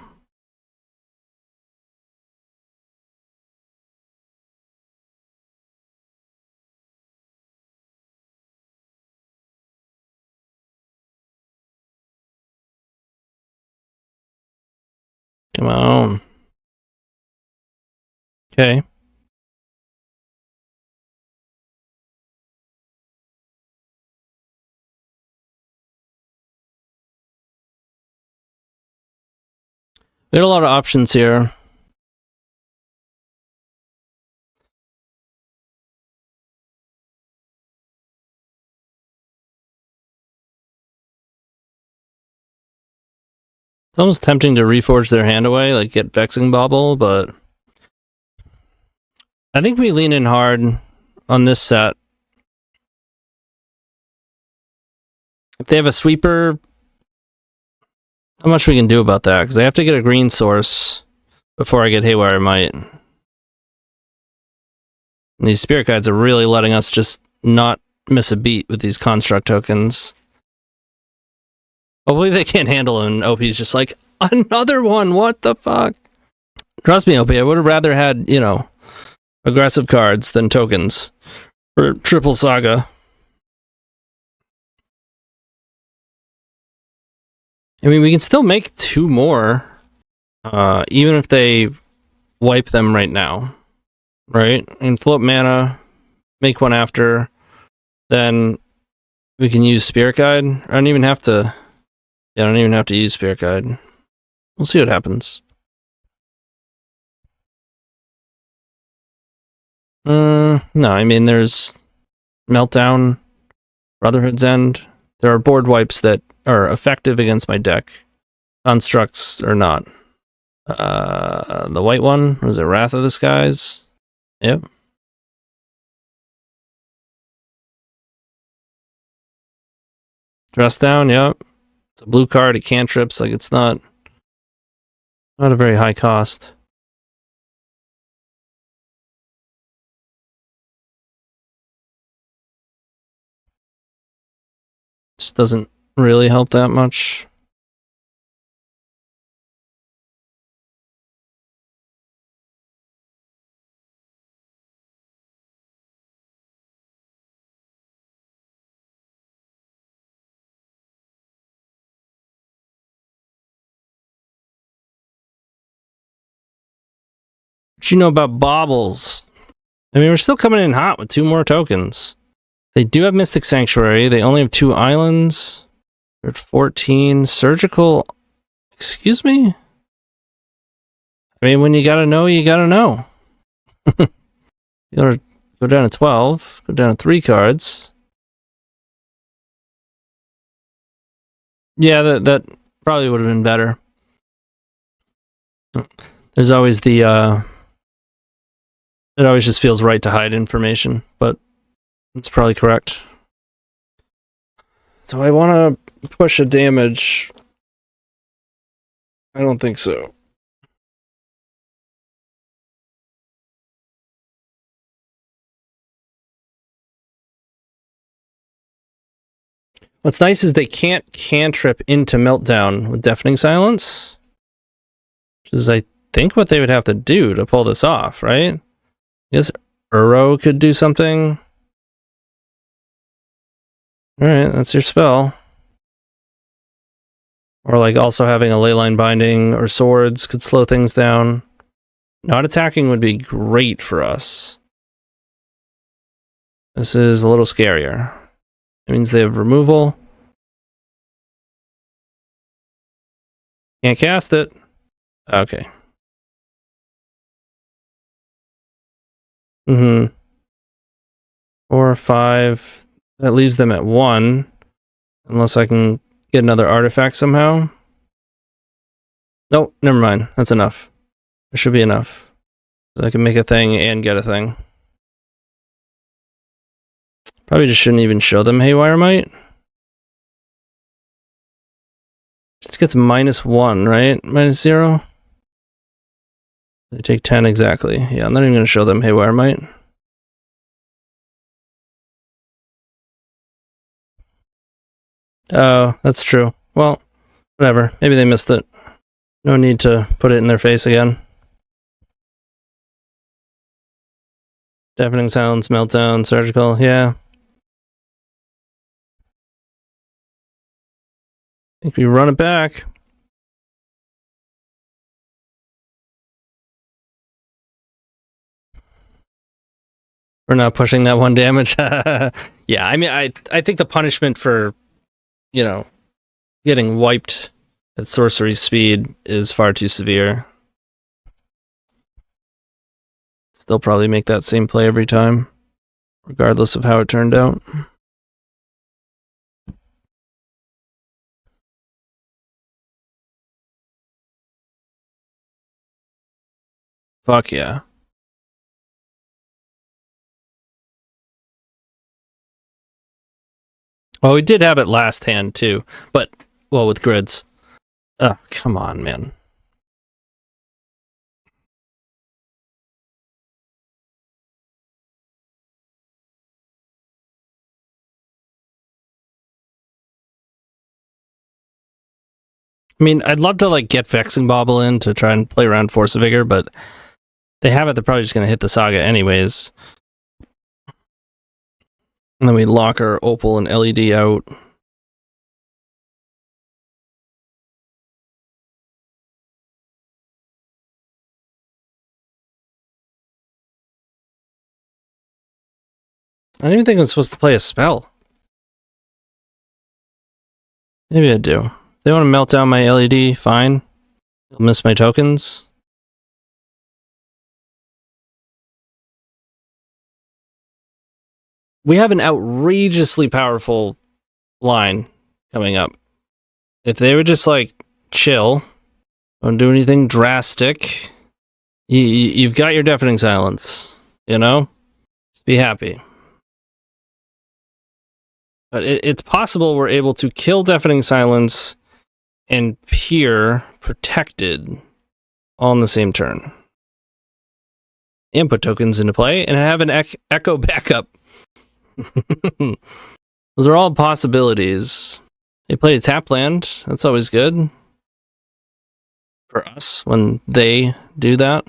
Come on. Okay. We had a lot of options here. It's almost tempting to reforge their hand away, like get Vexing Bauble, but I think we lean in hard on this set. If they have a sweeper, not much we can do about that, because I have to get a green source before I get Haywire Might. And these Spirit Guides are really letting us just not miss a beat with these construct tokens. Hopefully they can't handle it, and OP's just like, another one, what the fuck? Trust me, OP, I would have rather had, you know, aggressive cards than tokens for triple Saga. I mean, we can still make 2 more, even if they wipe them right now, right? And flip mana, make one after, then we can use Spirit Guide. I don't even have to, yeah, I don't even have to use Spirit Guide. We'll see what happens. No, I mean, there's Meltdown, Brotherhood's End. There are board wipes that are effective against my deck. Constructs are not. The white one, was it Wrath of the Skies? Yep. Dress Down, yep. It's a blue card, it cantrips, like it's not a very high cost. Just doesn't really help that much. What you know about baubles? I mean, we're still coming in hot with 2 more tokens. They do have Mystic Sanctuary. They only have 2 islands. They're at 14. Surgical. Excuse me? I mean, when you gotta know, you gotta know. You gotta go down to 12. Go down to 3 cards. Yeah, that probably would have been better. There's always the, it always just feels right to hide information, but that's probably correct. So I want to push a damage. I don't think so. What's nice is they can't cantrip into Meltdown with Deafening Silence, which is, I think, what they would have to do to pull this off, right? I guess Uro could do something. Alright, that's your spell. Or like also having a Leyline Binding or Swords could slow things down. Not attacking would be great for us. This is a little scarier. It means they have removal. Can't cast it. Okay. 4 or 5. That leaves them at 1. Unless I can get another artifact somehow. Nope, never mind. That's enough. There should be enough. So I can make a thing and get a thing. Probably just shouldn't even show them Haywire Might. Just gets -1, right? -0. They take 10 exactly. Yeah, I'm not even going to show them Haywire Might. Oh, that's true. Well, whatever. Maybe they missed it. No need to put it in their face again. Deafening Silence, Meltdown, Surgical, yeah. I think we run it back. We're not pushing that 1 damage. Yeah, I mean, I think the punishment for, you know, getting wiped at sorcery speed is far too severe. Still probably make that same play every time, regardless of how it turned out. Fuck yeah. Well, we did have it last hand too, but well, with grids. Oh, come on, man. I mean, I'd love to like get Vexing Bauble in to try and play around Force of Vigor, but they have it. They're probably just going to hit the Saga anyways. And then we lock our Opal and LED out. I didn't even think I was supposed to play a spell. Maybe I do. If they want to melt down my LED, fine. I'll miss my tokens. We have an outrageously powerful line coming up. If they would just like chill, don't do anything drastic, you've got your Deafening Silence, you know? Just be happy. But it's possible we're able to kill Deafening Silence and Peer protected all in the same turn. And put tokens into play and have an Echo backup. Those are all possibilities. They play a tap land. That's always good for us when they do that.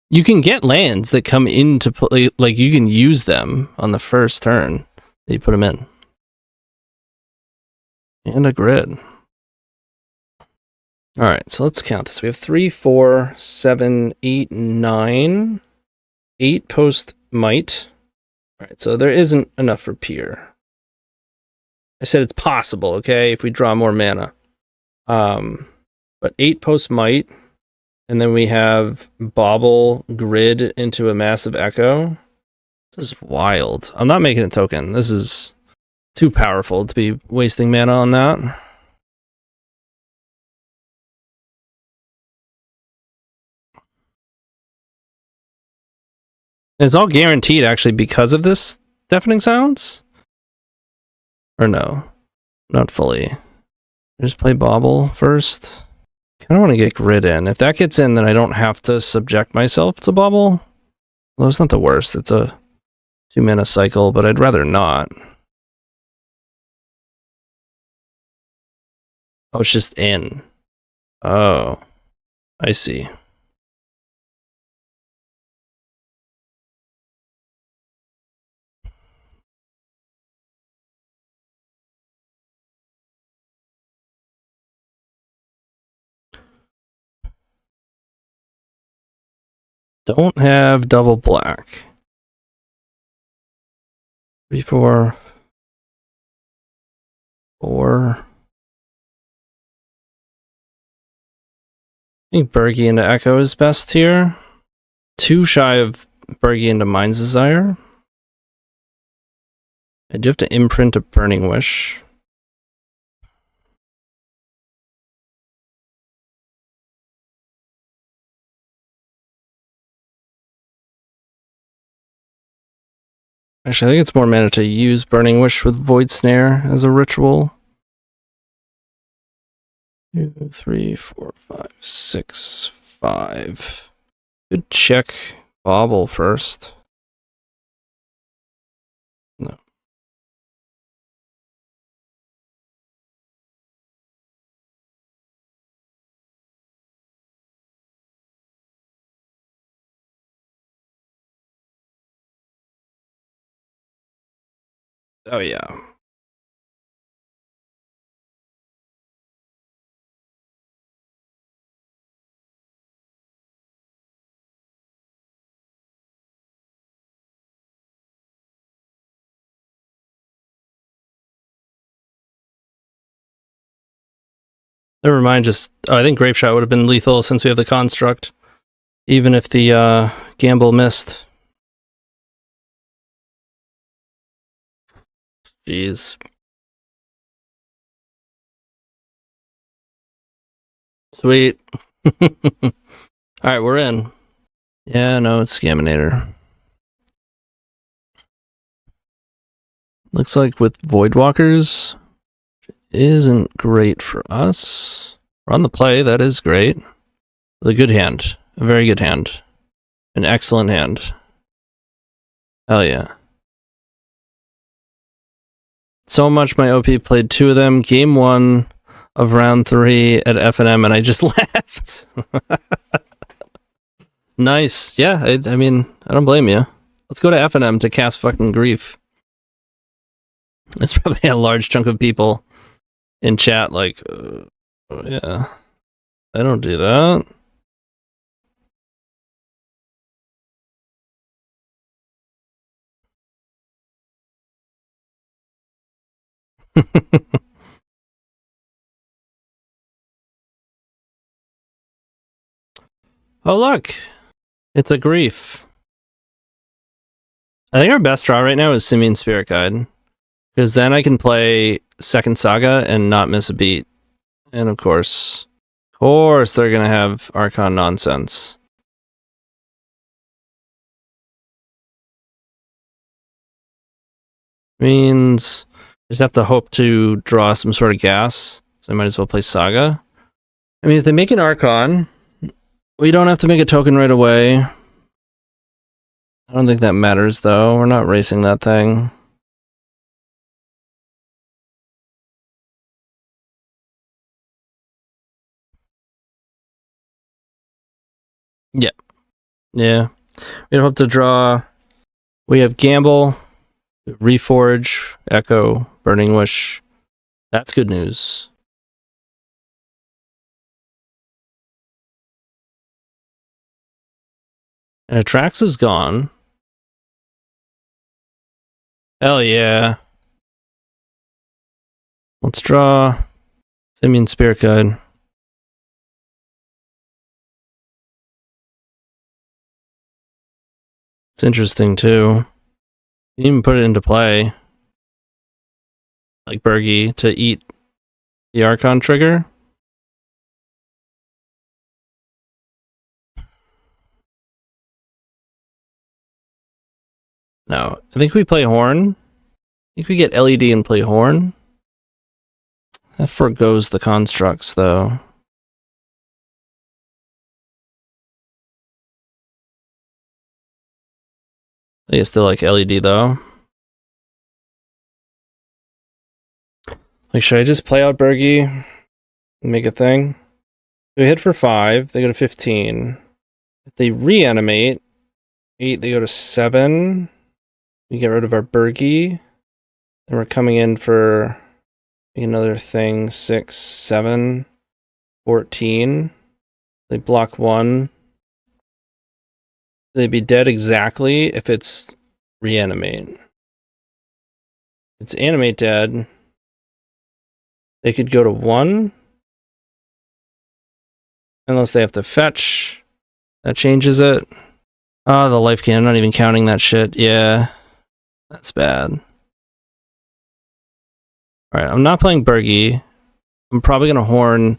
You can get lands that come into play, like you can use them on the first turn that you put them in. And a grid. All right, so let's count this. We have 3, 4, 7, 8, 9. 8 post might. All right, so there isn't enough for Peer. I said it's possible, okay, if we draw more mana. But 8 post might. And then we have Bauble grid into a massive Echo. This is wild. I'm not making a token. This is too powerful to be wasting mana on that. And it's all guaranteed, actually, because of this Deafening Silence? Or no? Not fully. Just play Bauble first. Kind of want to get grid in. If that gets in, then I don't have to subject myself to Bauble. Well, it's not the worst. It's a 2 mana cycle, but I'd rather not. Oh, it's just in. Oh, I see. Don't have double black. 3, 4, 4. I think Bergie into Echo is best here. 2 shy of Bergie into Mind's Desire. I do have to imprint a Burning Wish. Actually, I think it's more mana to use Burning Wish with Void Snare as a ritual. 2, 3, 4, 5, 6, 5. Good check Bauble first. No. Oh, yeah. Never mind, just... Oh, I think Grape Shot would have been lethal since we have the Construct. Even if the gamble missed. Jeez. Sweet. Alright, we're in. Yeah, no, it's Scaminator. Looks like with Voidwalkers isn't great for us. We're on the play, that is great. A good hand. A very good hand. An excellent hand. Hell yeah. So much my OP played 2 of them. Game 1 of round 3 at FNM and I just left. Nice. Yeah, I mean, I don't blame you. Let's go to FNM to cast fucking grief. There's probably a large chunk of people in chat like, yeah, I don't do that. Oh, look. It's a grief. I think our best draw right now is Simian Spirit Guide. Because then I can play second Saga and not miss a beat. And of course they're going to have Archon nonsense. Means just have to hope to draw some sort of gas. So I might as well play Saga. I mean, if they make an Archon, we don't have to make a token right away. I don't think that matters, though. We're not racing that thing. Yeah. Yeah. We hope to draw. We have Gamble, Reforge, Echo, Burning Wish. That's good news. And Atrax is gone. Hell yeah. Let's draw Simian Spirit Guide. It's interesting too. You can even put it into play. Like Bergie to eat the Archon trigger. No, I think we play Horn. I think we get LED and play Horn. That forgoes the constructs, though. I still like LED, though. Like, should I just play out Bergie and make a thing? We hit for 5, they go to 15. If they reanimate, 8, they go to 7. We get rid of our Bergie. Then we're coming in for another thing, 6, 7, 14. They block 1. They'd be dead exactly if it's reanimate. It's animate dead. They could go to 1. Unless they have to fetch. That changes it. Oh, the life gain. I'm not even counting that shit. Yeah. That's bad. Alright, I'm not playing Bergie. I'm probably going to Horn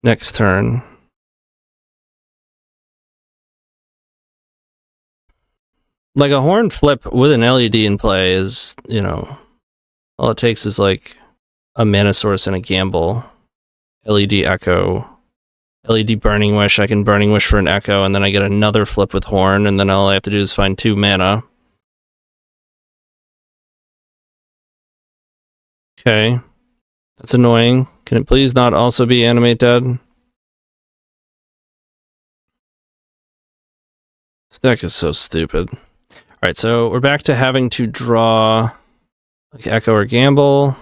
next turn. Like a Horn flip with an LED in play is, you know, all it takes is like a mana source and a gamble. LED Echo. LED Burning Wish. I can Burning Wish for an Echo, and then I get another flip with Horn, and then all I have to do is find 2 mana. Okay. That's annoying. Can it please not also be Animate Dead? This deck is so stupid. Alright, so we're back to having to draw like Echo or Gamble.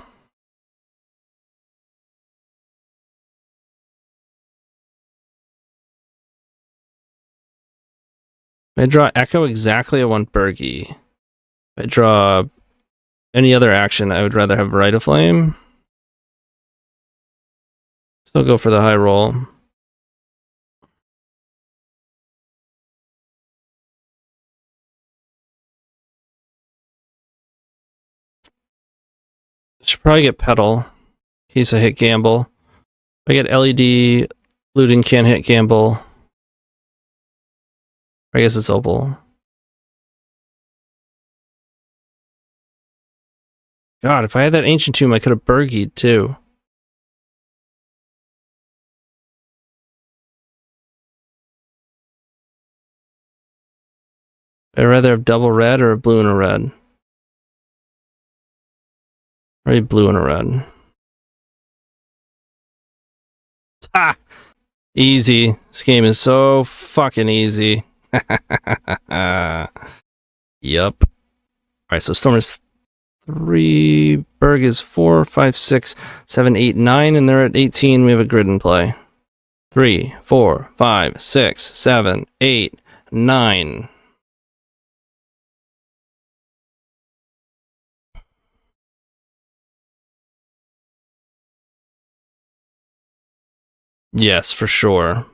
If I draw Echo exactly, I want Bergie. If I draw any other action, I would rather have Rite of Flame. Still go for the high roll. Should probably get Petal in case I hit Gamble. If I get LED, Looting can't hit Gamble. I guess it's Opal. God, if I had that Ancient Tomb, I could have Burgied too. I'd rather have double red or a blue and a red. Or a blue and a red. Ha! Easy. This game is so fucking easy. Yup. Alright, so Storm is 3, Berg is 4, 5, 6, 7, 8, 9, and they're at 18. We have a grid in play. 3, 4, 5, 6, 7, 8, 9. Yes, for sure.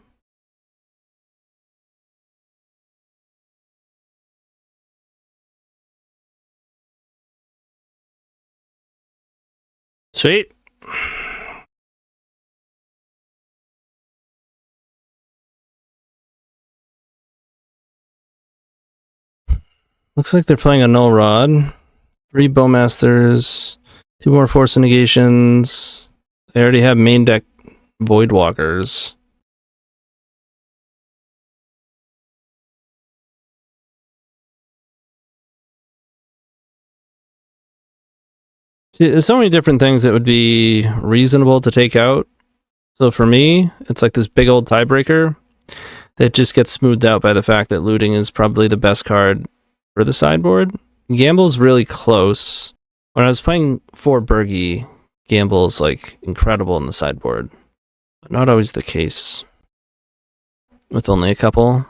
Sweet. Looks like they're playing a Null Rod. 3 Bowmasters. 2 more Force Negations. They already have main deck Voidwalkers. See, there's so many different things that would be reasonable to take out. So for me, it's like this big old tiebreaker that just gets smoothed out by the fact that looting is probably the best card for the sideboard. Gamble's really close. When I was playing for Bergie, Gamble's like incredible in the sideboard. But not always the case. With only a couple.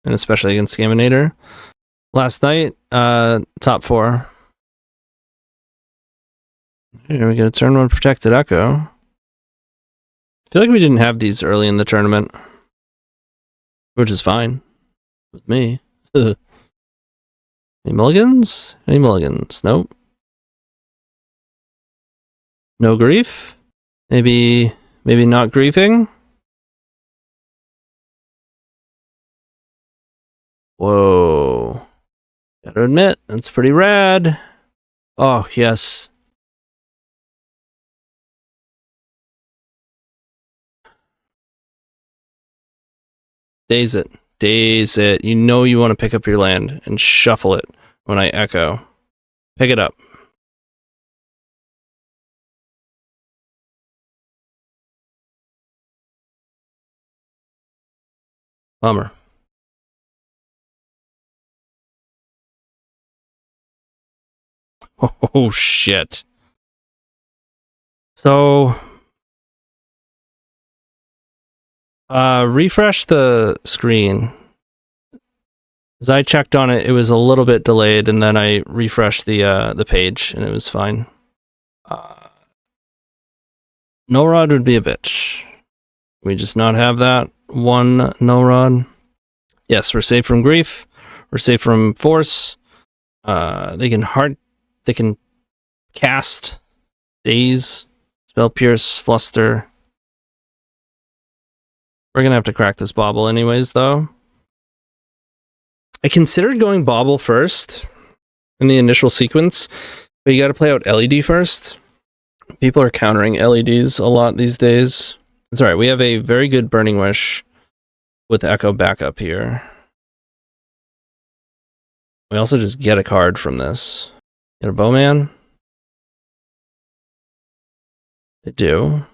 And especially against Scaminator. Last night, top 4. Here we get a turn 1 protected Echo. I feel like we didn't have these early in the tournament. Which is fine. With me. Any mulligans? Any mulligans? Nope. No grief? Maybe not griefing? Whoa. Gotta admit, that's pretty rad. Oh, yes. Daze it. Daze it. You know you want to pick up your land and shuffle it when I echo. Pick it up. Bummer. Oh, shit. So, refresh the screen. As I checked on it, it was a little bit delayed, and then I refreshed the page, and it was fine. No Rod would be a bitch. We just not have that one No Rod. Yes, we're safe from grief. We're safe from force. They can cast, daze, spell pierce, fluster. We're gonna have to crack this Bauble anyways, though. I considered going Bauble first in the initial sequence, but you gotta play out LED first. People are countering LEDs a lot these days. It's alright, we have a very good Burning Wish with Echo backup here. We also just get a card from this. Get a Bowman. They do.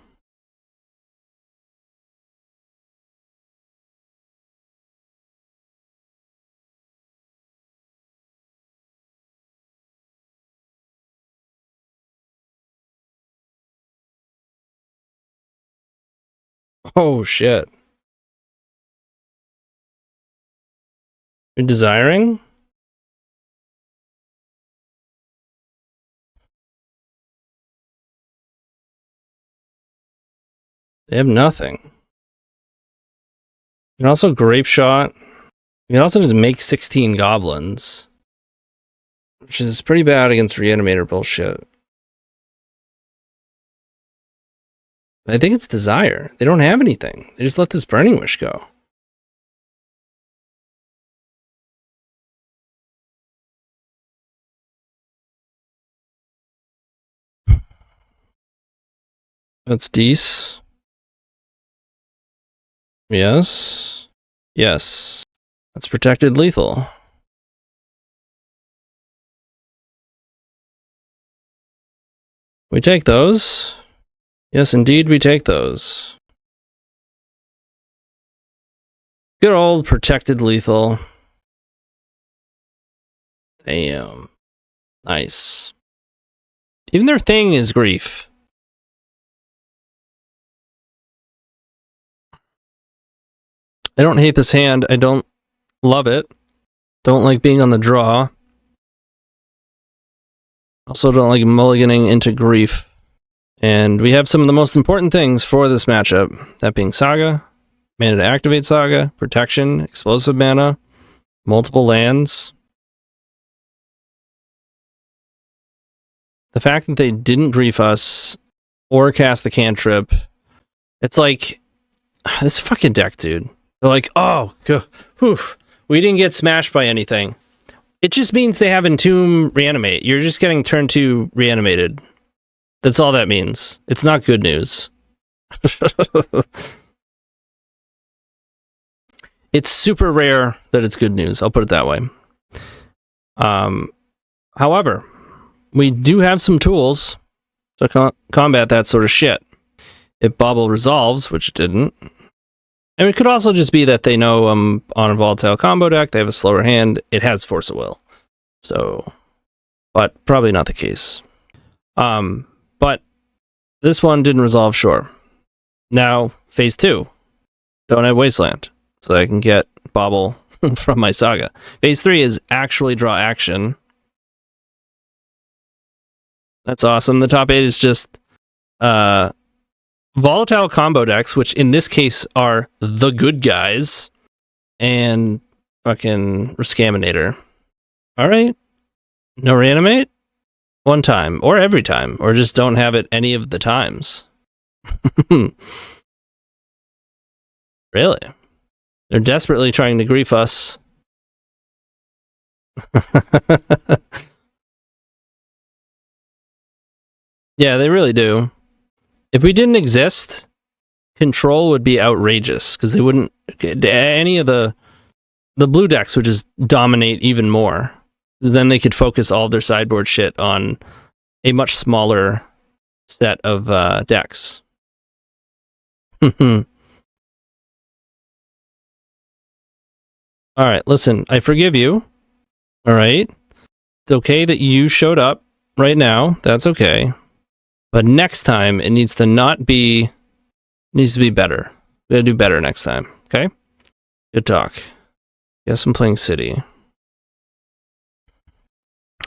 Oh shit. You're desiring? They have nothing. You can also Grape Shot. You can also just make 16 Goblins. Which is pretty bad against Reanimator bullshit. I think it's Desire. They don't have anything. They just let this Burning Wish go. That's Dees. Yes. Yes. That's protected lethal. We take those. Yes, indeed, we take those. Good old protected lethal. Damn. Nice. Even their thing is grief. I don't hate this hand. I don't love it. Don't like being on the draw. Also don't like mulliganing into grief. And we have some of the most important things for this matchup. That being Saga, mana to activate Saga, protection, explosive mana, multiple lands. The fact that they didn't grief us or cast the cantrip, it's like, this fucking deck, dude. They're like, oh, whew, we didn't get smashed by anything. It just means they have Entomb Reanimate. You're just getting turn 2 reanimated. That's all that means. It's not good news. It's super rare that it's good news. I'll put it that way. However, we do have some tools to combat that sort of shit. If Bauble resolves, which it didn't. And it could also just be that they know on a volatile combo deck, they have a slower hand. It has Force of Will. So, but probably not the case. But this one didn't resolve, sure. Now, phase 2. Don't have Wasteland. So I can get Bauble from my Saga. Phase 3 is actually draw action. That's awesome. The top 8 is just volatile combo decks, which in this case are the good guys, and fucking Rescaminator. Alright. No reanimate? One time, or every time, or just don't have it any of the times. Really? They're desperately trying to grief us. Yeah, they really do. If we didn't exist, control would be outrageous, because they wouldn't... Any of the blue decks would just dominate even more. Because then they could focus all their sideboard shit on a much smaller set of decks. Alright, listen, I forgive you. Alright? It's okay that you showed up right now. That's okay. But next time, it needs to not be... It needs to be better. We gotta do better next time, okay? Good talk. Guess I'm playing City.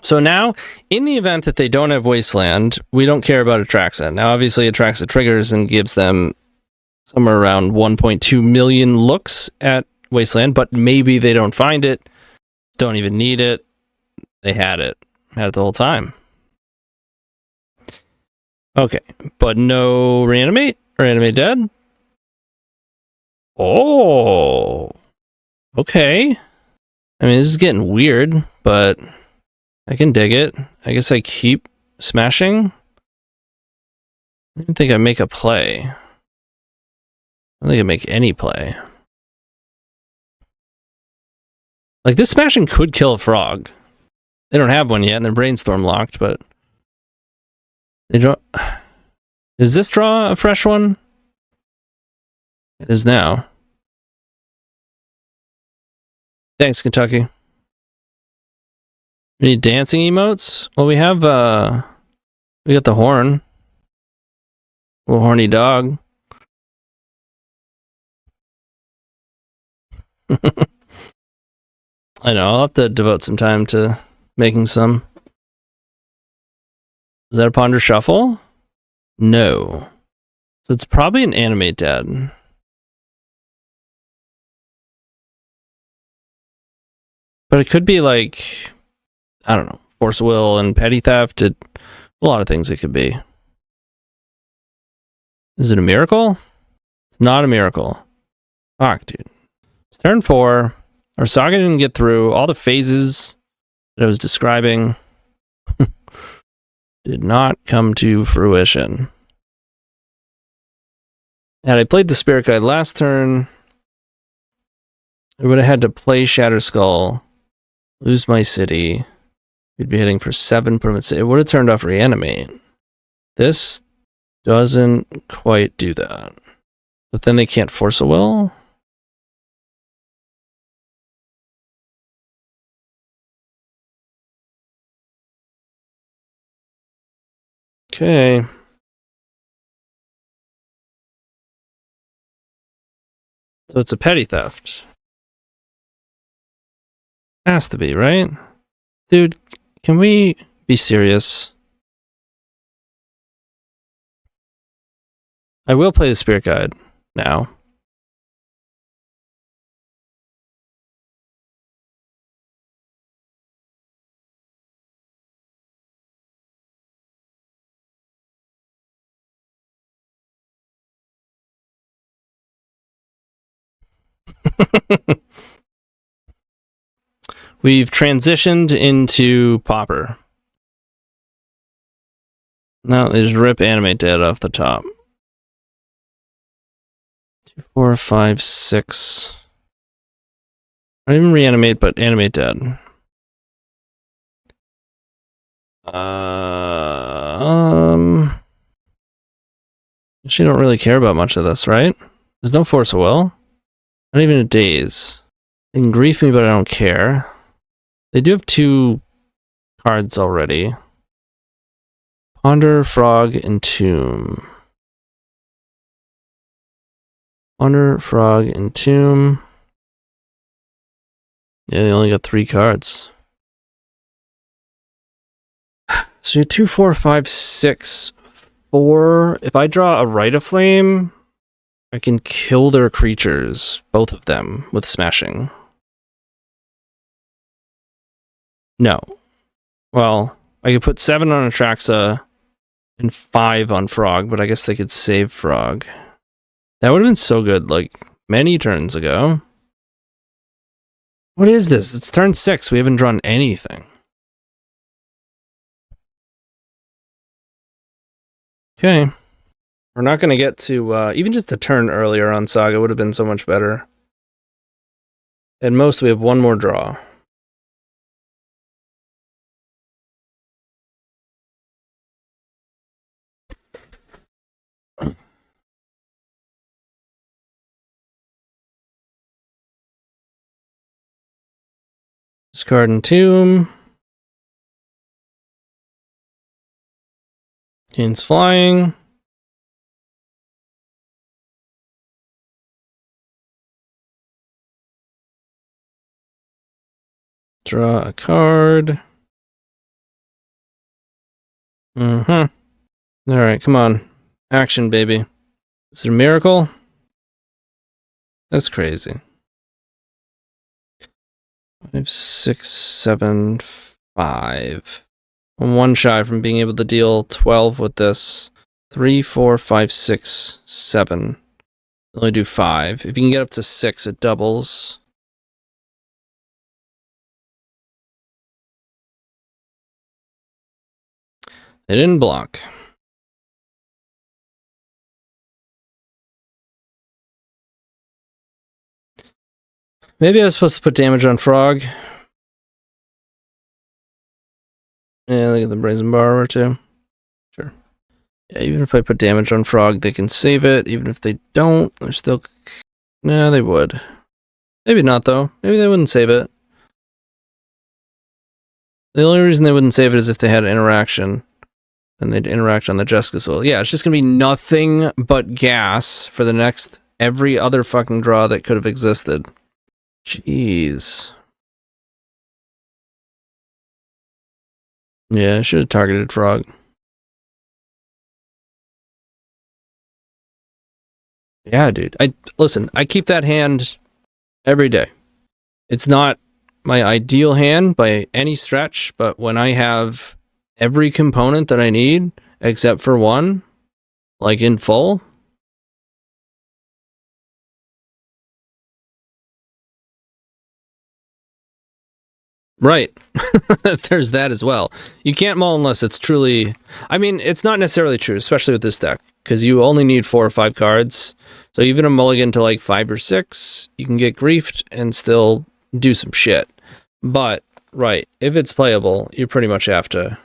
So now, in the event that they don't have Wasteland, we don't care about Atraxa. Now, obviously, Atraxa triggers and gives them somewhere around 1.2 million looks at Wasteland, but maybe they don't find it, don't even need it. They had it the whole time. Okay, but no Reanimate? Reanimate dead? Oh, okay. I mean, this is getting weird, but I can dig it. I guess I keep smashing. I don't think I make a play. I don't think I make any play. Like, this smashing could kill a frog. They don't have one yet, and they're brainstorm locked, but... They draw... Does this draw a fresh one? It is now. Thanks, Kentucky. We need dancing emotes? Well, we have, we got the horn. Little horny dog. I know, I'll have to devote some time to making some. Is that a Ponder Shuffle? No. So it's probably an Animate Dead. But it could be like, I don't know, Force of Will and Petty Theft. A lot of things it could be. Is it a miracle? It's not a miracle. Fuck, dude. It's turn 4. Our Saga didn't get through. All the phases that I was describing did not come to fruition. Had I played the Spirit Guide last turn, I would have had to play Shatter Skull, lose my city. We'd be hitting for 7 permanents. It would have turned off Reanimate. This doesn't quite do that. But then they can't force a will. Okay. So it's a petty theft. Has to be, right? Dude, can we be serious? I will play the Spirit Guide now. We've transitioned into Pauper. No, they just rip Animate Dead off the top. 2, 4, 5, 6. Not even Reanimate, but Animate Dead. She don't really care about much of this, right? There's no Force of Will. Not even a Daze. They can grief me, but I don't care. They do have 2 cards already. Ponder, Frog, and Tomb. Ponder, Frog, and Tomb. Yeah, they only got 3 cards. So you 2, 4, 5, 6, 4. If I draw a Rite of Flame, I can kill their creatures, both of them, with smashing. No. Well, I could put 7 on Atraxa and 5 on Frog, but I guess they could save Frog. That would have been so good, like, many turns ago. What is this? It's turn 6. We haven't drawn anything. Okay. We're not going to get to... even just a turn earlier on Saga would have been so much better. At most, we have 1 more draw. Discard and Tomb. Gains Flying. Draw a card. Alright, come on. Action, baby. Is it a miracle? That's crazy. 5, 6, 7, 5. I'm 1 shy from being able to deal 12 with this. 3, 4, 5, 6, 7. Only do 5. If you can get up to 6, it doubles. They didn't block. Maybe I was supposed to put damage on Frog. Yeah, look at the Brazen Borrower too. Sure. Yeah, even if I put damage on Frog, they can save it. Even if they don't, they're still... Nah, they would. Maybe not, though. Maybe they wouldn't save it. The only reason they wouldn't save it is if they had an interaction. And they'd interact on the Jeska Soul. Yeah, it's just gonna be nothing but gas for the next... every other fucking draw that could have existed. Jeez. Yeah, I should have targeted Frog. Yeah, dude. Listen, I keep that hand every day. It's not my ideal hand by any stretch, but when I have every component that I need, except for one, like in full, Right. There's that as well. You can't mull unless it's truly... I mean, it's not necessarily true, especially with this deck, because you only need 4 or 5 cards. So even a mulligan to like 5 or 6, you can get griefed and still do some shit. But, right, if it's playable, you pretty much have to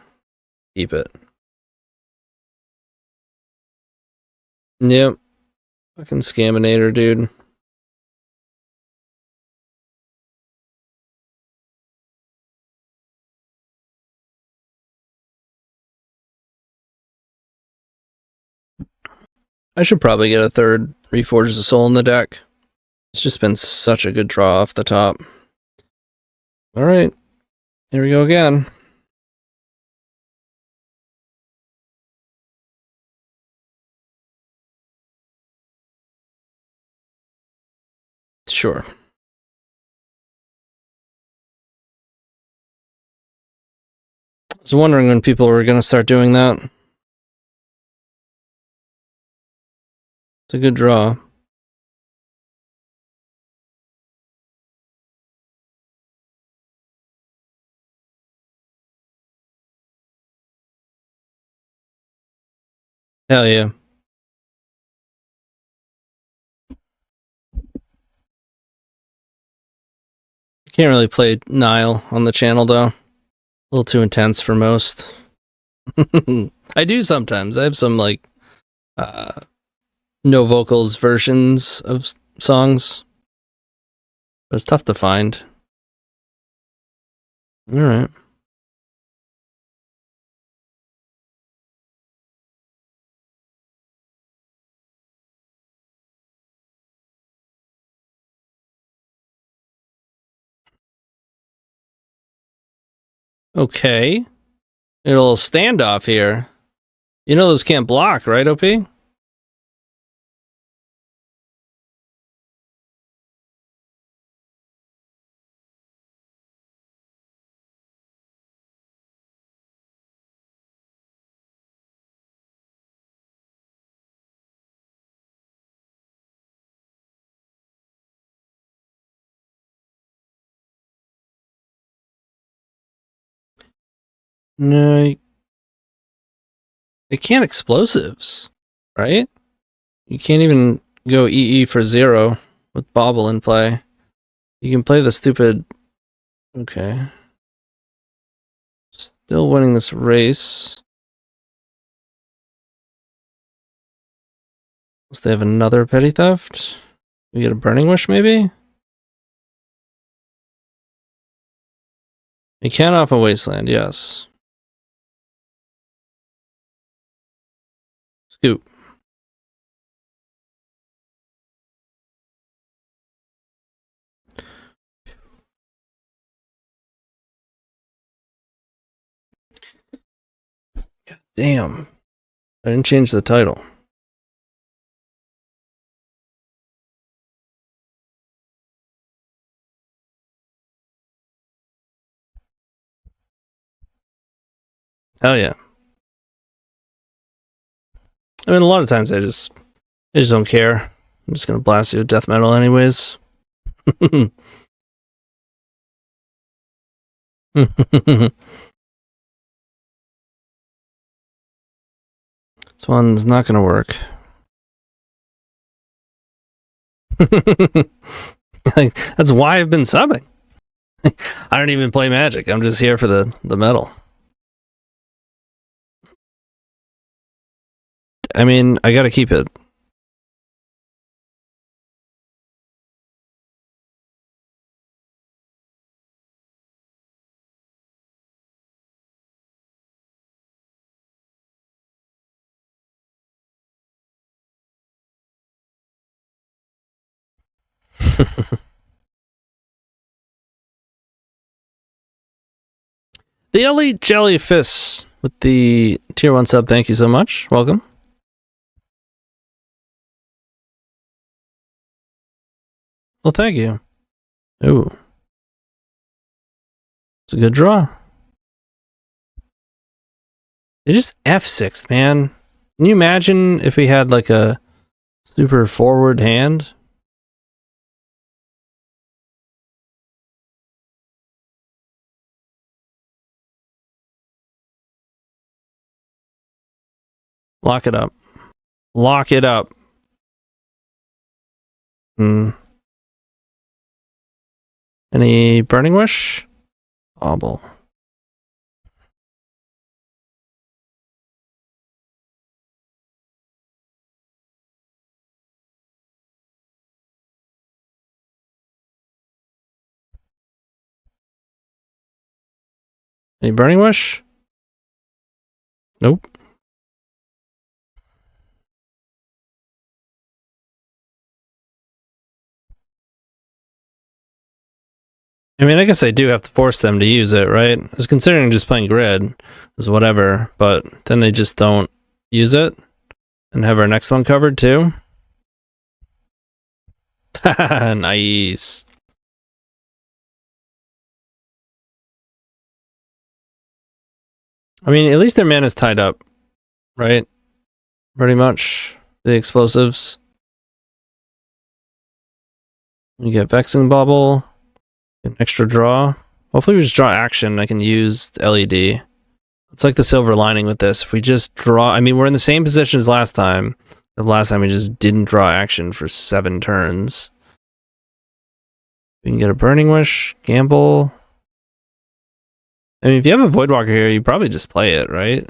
keep it. Yep. Fucking Scaminator, dude. I should probably get a third Reforge the Soul in the deck. It's just been such a good draw off the top. Alright. Here we go again. Sure. I was wondering when people were going to start doing that. It's a good draw. Hell yeah. I can't really play Nile on the channel, though. A little too intense for most. I do sometimes. I have some, like, no vocals versions of songs. But it's tough to find. Alright. Okay. A little standoff here. You know those can't block, right, OP? No. They can't explosives, right? You can't even go EE for 0 with Bauble in play. You can play the stupid... Okay. Still winning this race. Unless they have another petty theft. We get a Burning Wish, maybe? We can off a Wasteland, yes. Scoop. God damn. I didn't change the title. Hell yeah. I mean, a lot of times I just don't care. I'm just gonna blast you with death metal anyways. This one's not gonna work. Like, that's why I've been subbing. I don't even play Magic. I'm just here for the metal. I mean, I gotta keep it. The Elite Jellyfish with the tier 1 sub, thank you so much. Welcome. Well, thank you. Ooh. It's a good draw. They just F6'd, man. Can you imagine if we had like a super forward hand? Lock it up. Lock it up. Any Burning Wish? Bauble. Any Burning Wish? Nope. I mean, I guess I do have to force them to use it, right? I was considering just playing Grid as whatever, but then they just don't use it and have our next one covered too. Nice. I mean, at least their mana's tied up, right? Pretty much. The explosives. You get Vexing Bauble. An extra draw. Hopefully we just draw action. I can use LED. It's like the silver lining with this. If we just draw... I mean, we're in the same position as last time. The last time we just didn't draw action for 7 turns. We can get a Burning Wish. Gamble. I mean, if you have a Voidwalker here, you probably just play it, right?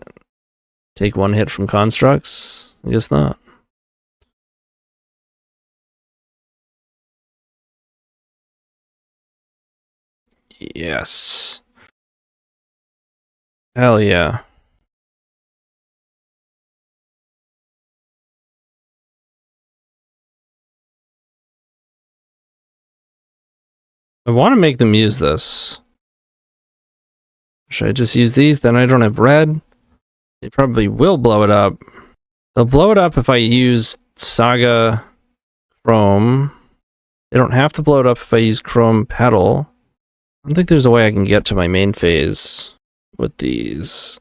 Take 1 hit from constructs? I guess not. Yes. Hell yeah. I want to make them use this. Should I just use these? Then I don't have red. They probably will blow it up. They'll blow it up if I use Saga Chrome. They don't have to blow it up if I use Chrome Petal. I don't think there's a way I can get to my main phase with these.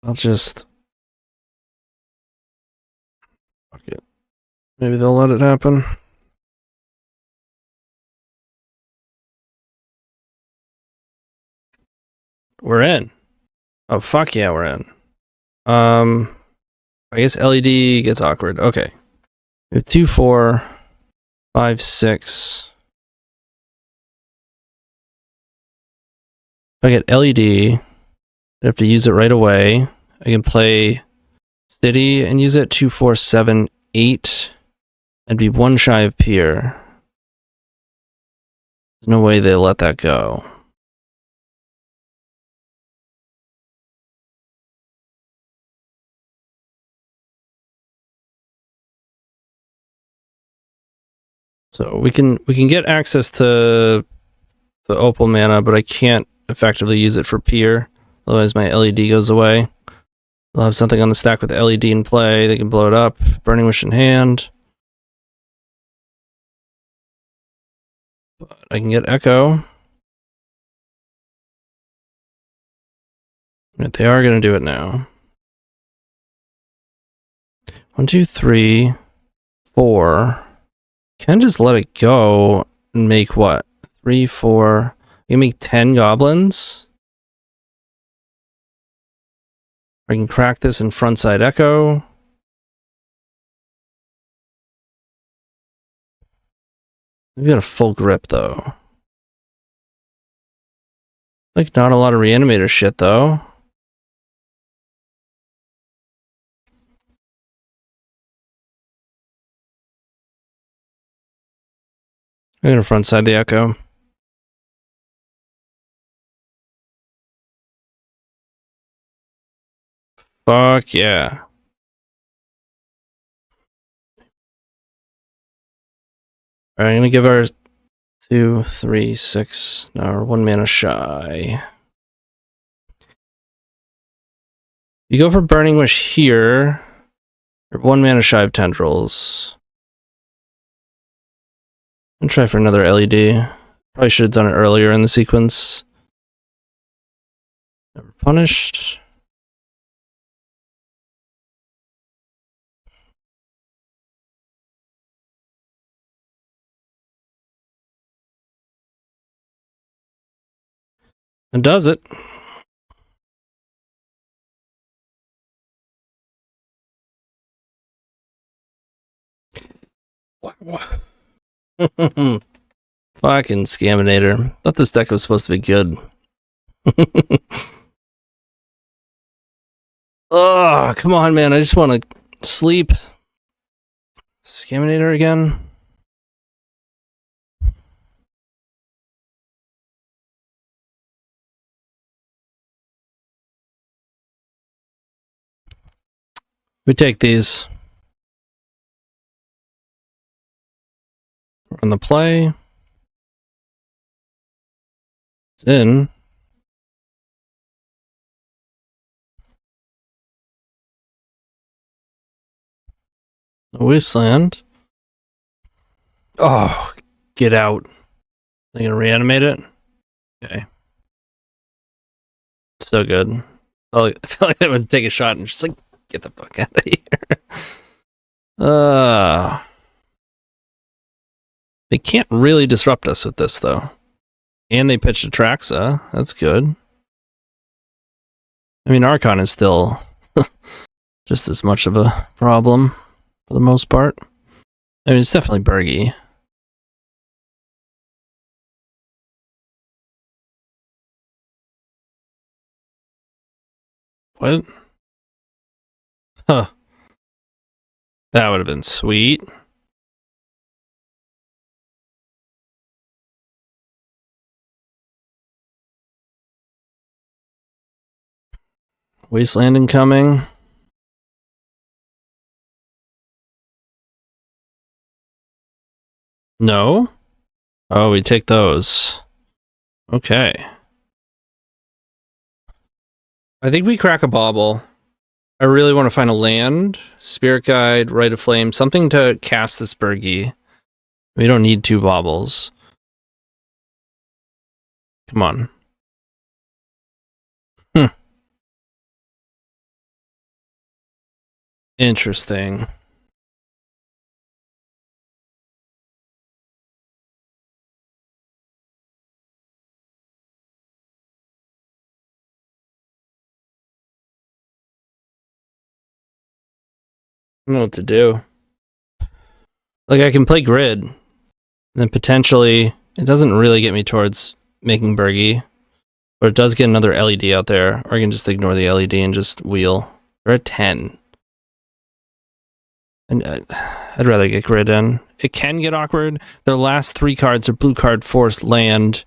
I'll just... Fuck it. Maybe they'll let it happen. We're in. Oh, fuck yeah, we're in. I guess LED gets awkward. Okay. We have 2, 4, 5, 6. If I get LED, I have to use it right away. I can play City and use it. 2, 4, 7, 8. I'd be 1 shy of Pier. There's no way they let that go. So we can get access to the Opal mana, but I can't effectively use it for Pier. Otherwise my LED goes away. They'll have something on the stack with LED in play. They can blow it up. Burning Wish in hand. But I can get Echo. But they are going to do it now. 1, 2, 3, 4. Can just let it go and make what? 3, 4. You can make 10 goblins. I can crack this in frontside Echo. We've got a full grip though. Like not a lot of Reanimator shit though. I'm gonna frontside the Echo. Fuck yeah. Alright, I'm gonna give our 2, 3, 6. Now we're 1 mana shy. You go for Burning Wish here. You're 1 mana shy of Tendrils. And try for another LED. Probably should have done it earlier in the sequence. Never punished. And does it. Fucking Scaminator. Thought this deck was supposed to be good. Oh, come on, man. I just want to sleep. Scaminator again? We take these. On the play. It's in. Wasteland. Oh, get out. Are you gonna reanimate it? Okay. So good. I feel like I would take a shot and just like, get the fuck out of here. They can't really disrupt us with this, though. And they pitched a Traxa. That's good. I mean, Archon is still just as much of a problem for the most part. I mean, it's definitely Bergy. What? Huh. That would have been sweet. Wasteland incoming. No? Oh, we take those. Okay. I think we crack a bauble. I really want to find a land, Spirit Guide, Rite of Flame, something to cast this Bergy. We don't need 2 baubles. Come on. Interesting. I don't know what to do. Like, I can play Grid, and then potentially, it doesn't really get me towards making Bergy, but it does get another LED out there, or I can just ignore the LED and just wheel. We're at 10. And I'd rather get Grid in. It can get awkward. Their last 3 cards are blue card, force, land.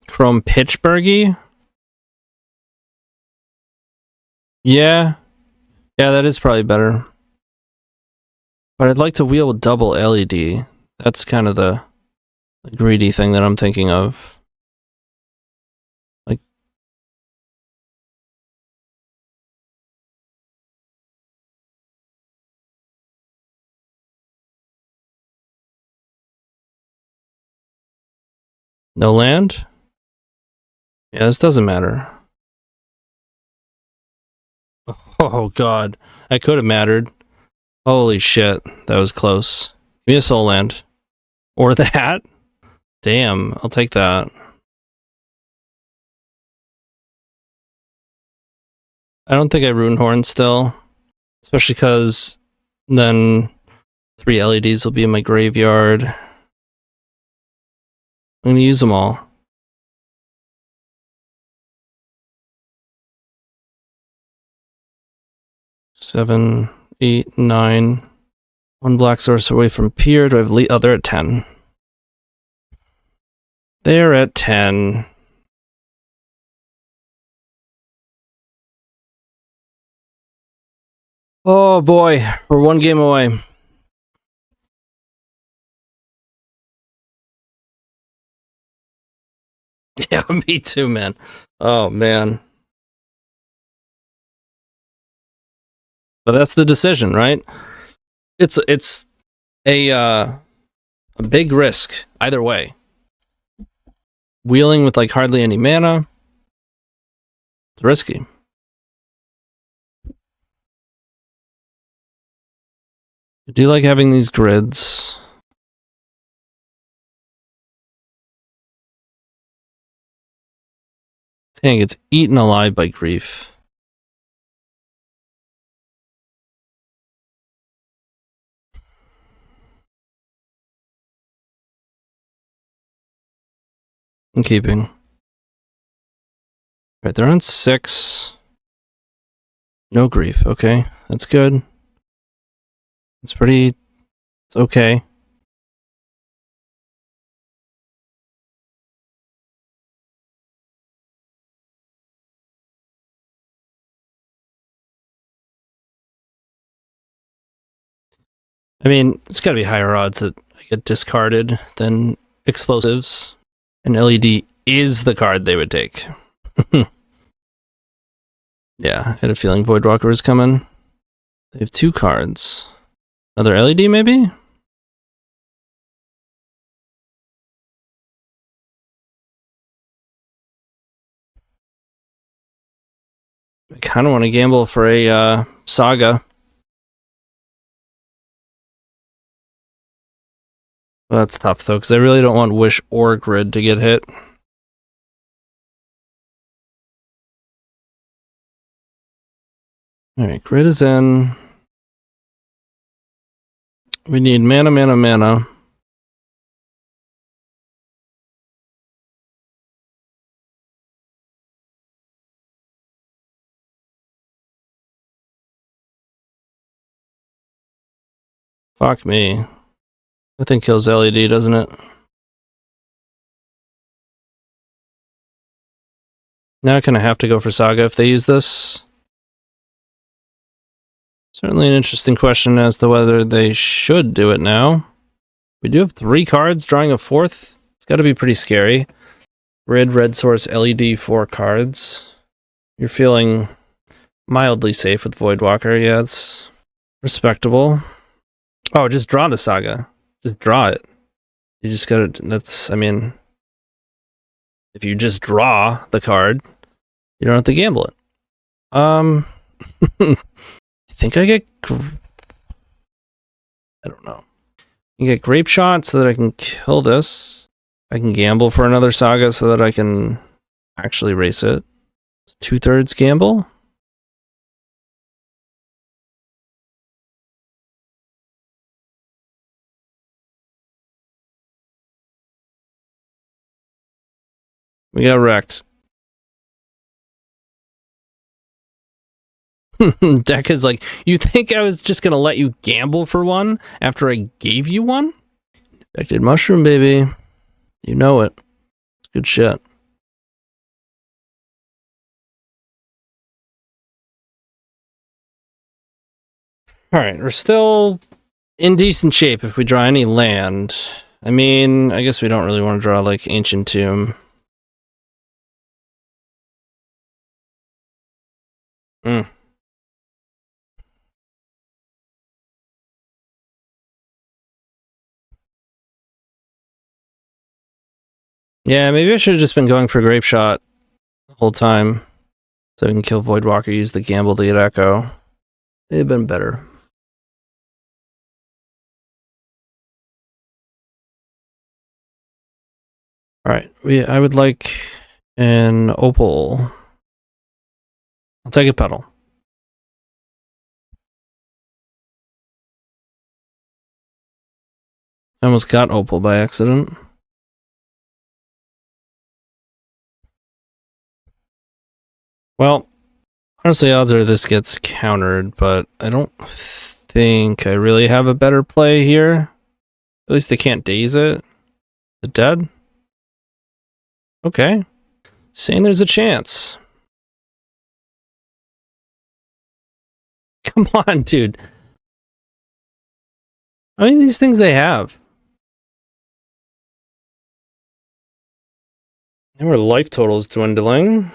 Chrome pitch Bergy? Yeah. Yeah, that is probably better. But I'd like to wheel with double LED. That's kind of the greedy thing that I'm thinking of. Like, no land? Yeah, this doesn't matter. Oh, God. That could have mattered. Holy shit. That was close. Give me a soul land. Or that. Damn, I'll take that. I don't think I Rune Horn still. Especially because then 3 LEDs will be in my graveyard. I'm gonna use them all. Seven, 8, 9. 1 black source away from Pier. Do I have oh, they're at 10. They're at 10. Oh boy, we're 1 game away. Yeah, me too, man. Oh man. But that's the decision, right? It's a big risk either way. Wheeling with like hardly any mana. It's risky. I do like having these grids. Dang, it's eaten alive by grief. I'm keeping. Right, they're on 6. No grief. Okay, that's good. It's pretty... It's okay. I mean, it's gotta be higher odds that I get discarded than explosives. And LED is the card they would take. Yeah, I had a feeling Voidwalker was coming. They have 2 cards. Another LED, maybe? I kind of want to gamble for a Saga. Well, that's tough, though, because I really don't want Wish or Grid to get hit. Alright, Grid is in. We need mana, mana, mana. Fuck me. I think kills LED, doesn't it? Now I kind of have to go for Saga if they use this. Certainly an interesting question as to whether they should do it now. We do have 3 cards, drawing a 4th. It's got to be pretty scary. Red source, LED, 4 cards. You're feeling mildly safe with Voidwalker. Yeah, it's respectable. Oh, just draw the Saga. Just draw it. You just gotta, that's, I mean, if you just draw the card, you don't have to gamble it. I think I get, I don't know. You get Grape Shot so that I can kill this. I can gamble for another Saga so that I can actually race it. 2/3 gamble. We got wrecked. Deck is like, you think I was just gonna let you gamble for one after I gave you one? Infected Mushroom, baby. You know it. It's good shit. Alright, we're still in decent shape if we draw any land. I mean, I guess we don't really want to draw like Ancient Tomb. Yeah, maybe I should have just been going for Grape Shot the whole time. So I can kill Voidwalker, use the gamble to get Echo. It'd have been better. Alright, I would like an Opal. I'll take a Petal. I almost got Opal by accident. Well, honestly, odds are this gets countered, but I don't think I really have a better play here. At least they can't daze it. Is it dead? Okay. Saying there's a chance. Come on, dude. How many of these things they have? And our life total is dwindling.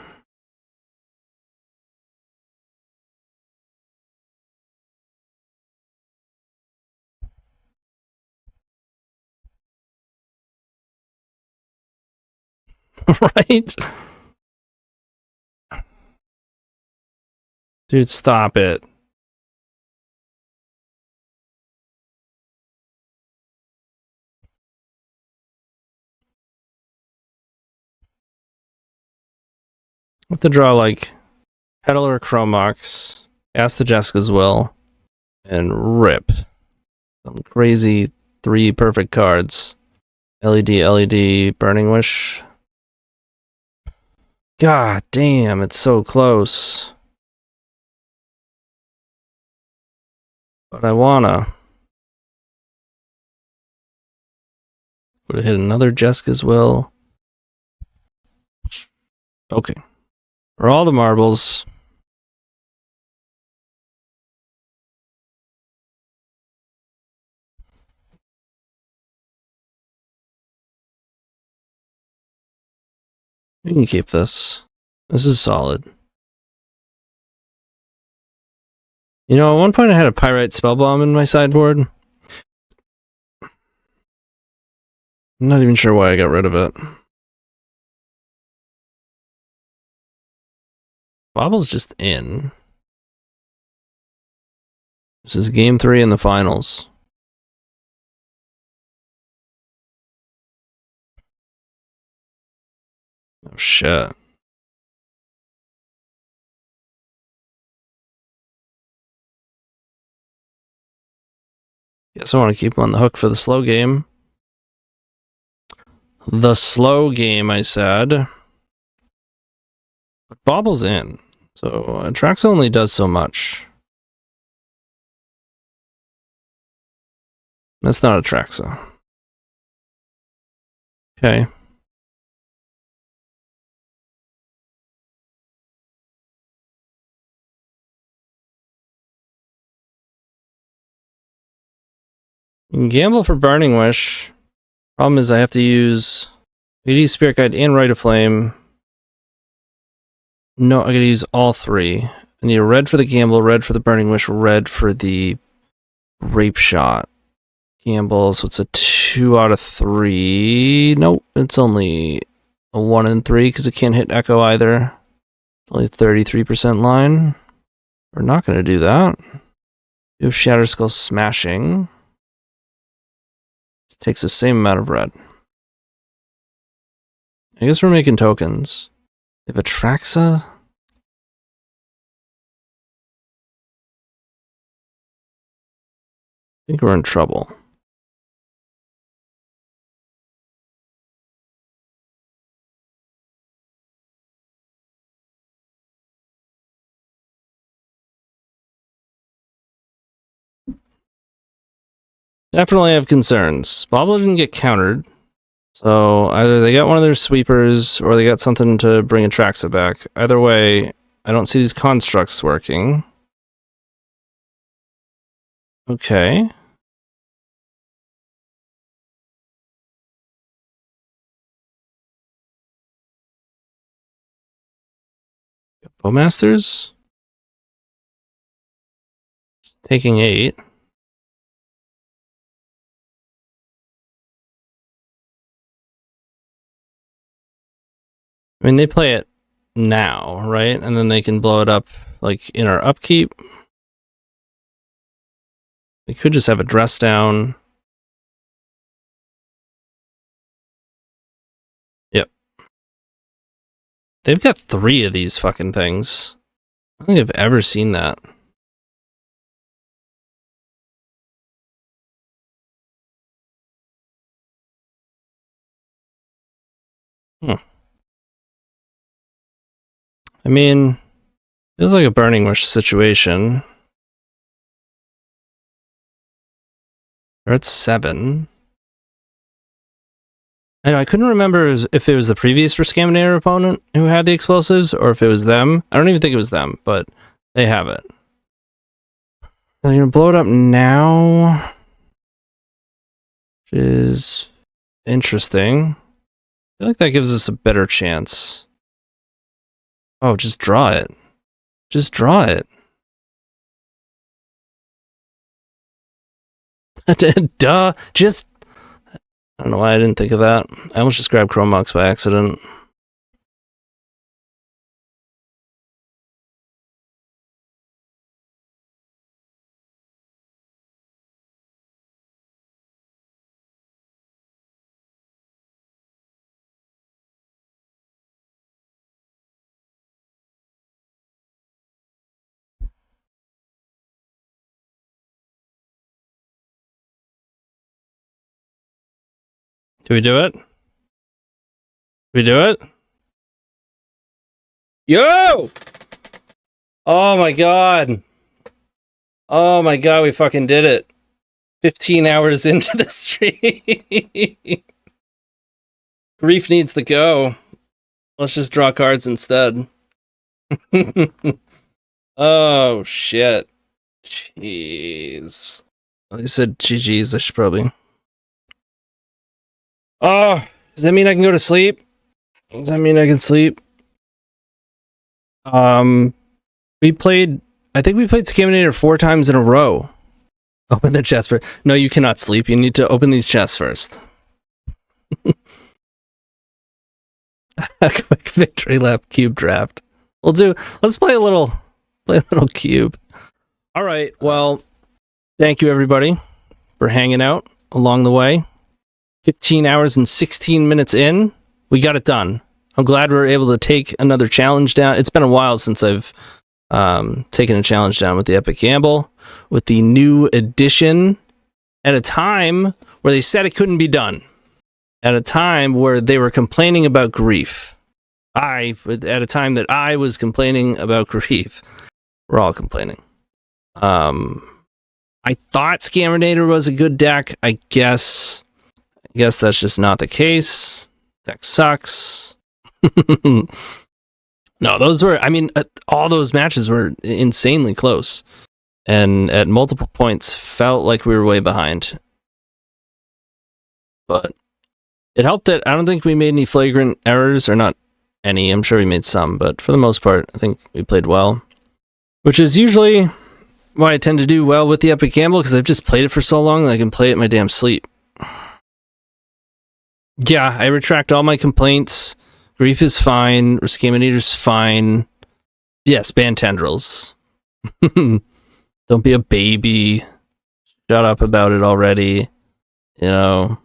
Right? Dude, stop it. I have to draw like Petal or Chromox, ask the Jeskas will, and rip. Some crazy 3 perfect cards. LED, LED, Burning Wish. God damn, it's so close. But I wanna. Would have hit another Jeska as well. Okay. For all the marbles. We can keep this. This is solid. You know, at one point I had a Pyrite Spellbomb in my sideboard. I'm not even sure why I got rid of it. Bauble's just in. This is game 3 in the finals. Oh shit. Guess I want to keep him on the hook for the slow game. The slow game, I said. But Bauble's in. So Trax only does so much. That's not a Traxa. Okay. You can gamble for Burning Wish. Problem is I have to use Spirit Guide and Rite of Flame. No, I gotta use all 3. I need a red for the gamble, red for the Burning Wish, red for the Rape Shot. Gamble, so it's a 2 out of 3. Nope, it's only a 1 in 3 because it can't hit Echo either. It's only 33% line. We're not going to do that. You have Shatter Skull Smashing. It takes the same amount of red. I guess we're making tokens. If a Traxa. I think we're in trouble. Definitely have concerns. Bauble didn't get countered. So either they got one of their sweepers or they got something to bring a Traxa back. Either way, I don't see these constructs working. Okay. Bowmasters? Taking 8. I mean, they play it now, right? And then they can blow it up, like, in our upkeep. They could just have a dress down. Yep. They've got 3 of these fucking things. I don't think I've ever seen that. I mean, feels like a Burning Wish situation. They're at 7. I know, I couldn't remember if it was the previous Rescaminator opponent who had the explosives, or if it was them. I don't even think it was them, but they have it. They're gonna blow it up now, which is interesting. I feel like that gives us a better chance. Oh, just draw it. Just draw it. Duh. Just... I don't know why I didn't think of that. I almost just grabbed Chrome by accident. Do we do it? Do we do it? Yo! Oh my god. Oh my god, we fucking did it. 15 hours into the stream. Grief needs to go. Let's just draw cards instead. Oh shit. Jeez. They said GG's, I should probably. Oh, does that mean I can go to sleep? Does that mean I can sleep? We played, I think we played Scaminator 4 times in a row. Open the chest first. No, you cannot sleep. You need to open these chests first. A quick victory lap cube draft. Let's play a little cube. All right. Well, thank you everybody for hanging out along the way. 15 hours and 16 minutes in, we got it done. I'm glad we were able to take another challenge down. It's been a while since I've taken a challenge down with the Epic Gamble, with the new edition, at a time where they said it couldn't be done. At a time where they were complaining about grief. At a time that I was complaining about grief. We're all complaining. I thought Scaminator was a good deck. I guess that's just not the case. Deck sucks. No, all those matches were insanely close. And at multiple points felt like we were way behind. But it helped that I don't think we made any flagrant errors, or not any. I'm sure we made some, but for the most part, I think we played well. Which is usually why I tend to do well with the Epic Gamble, because I've just played it for so long that I can play it in my damn sleep. Yeah, I retract all my complaints. Grief is fine. Rescaminator's fine. Yes, ban tendrils. Don't be a baby. Shut up about it already. You know.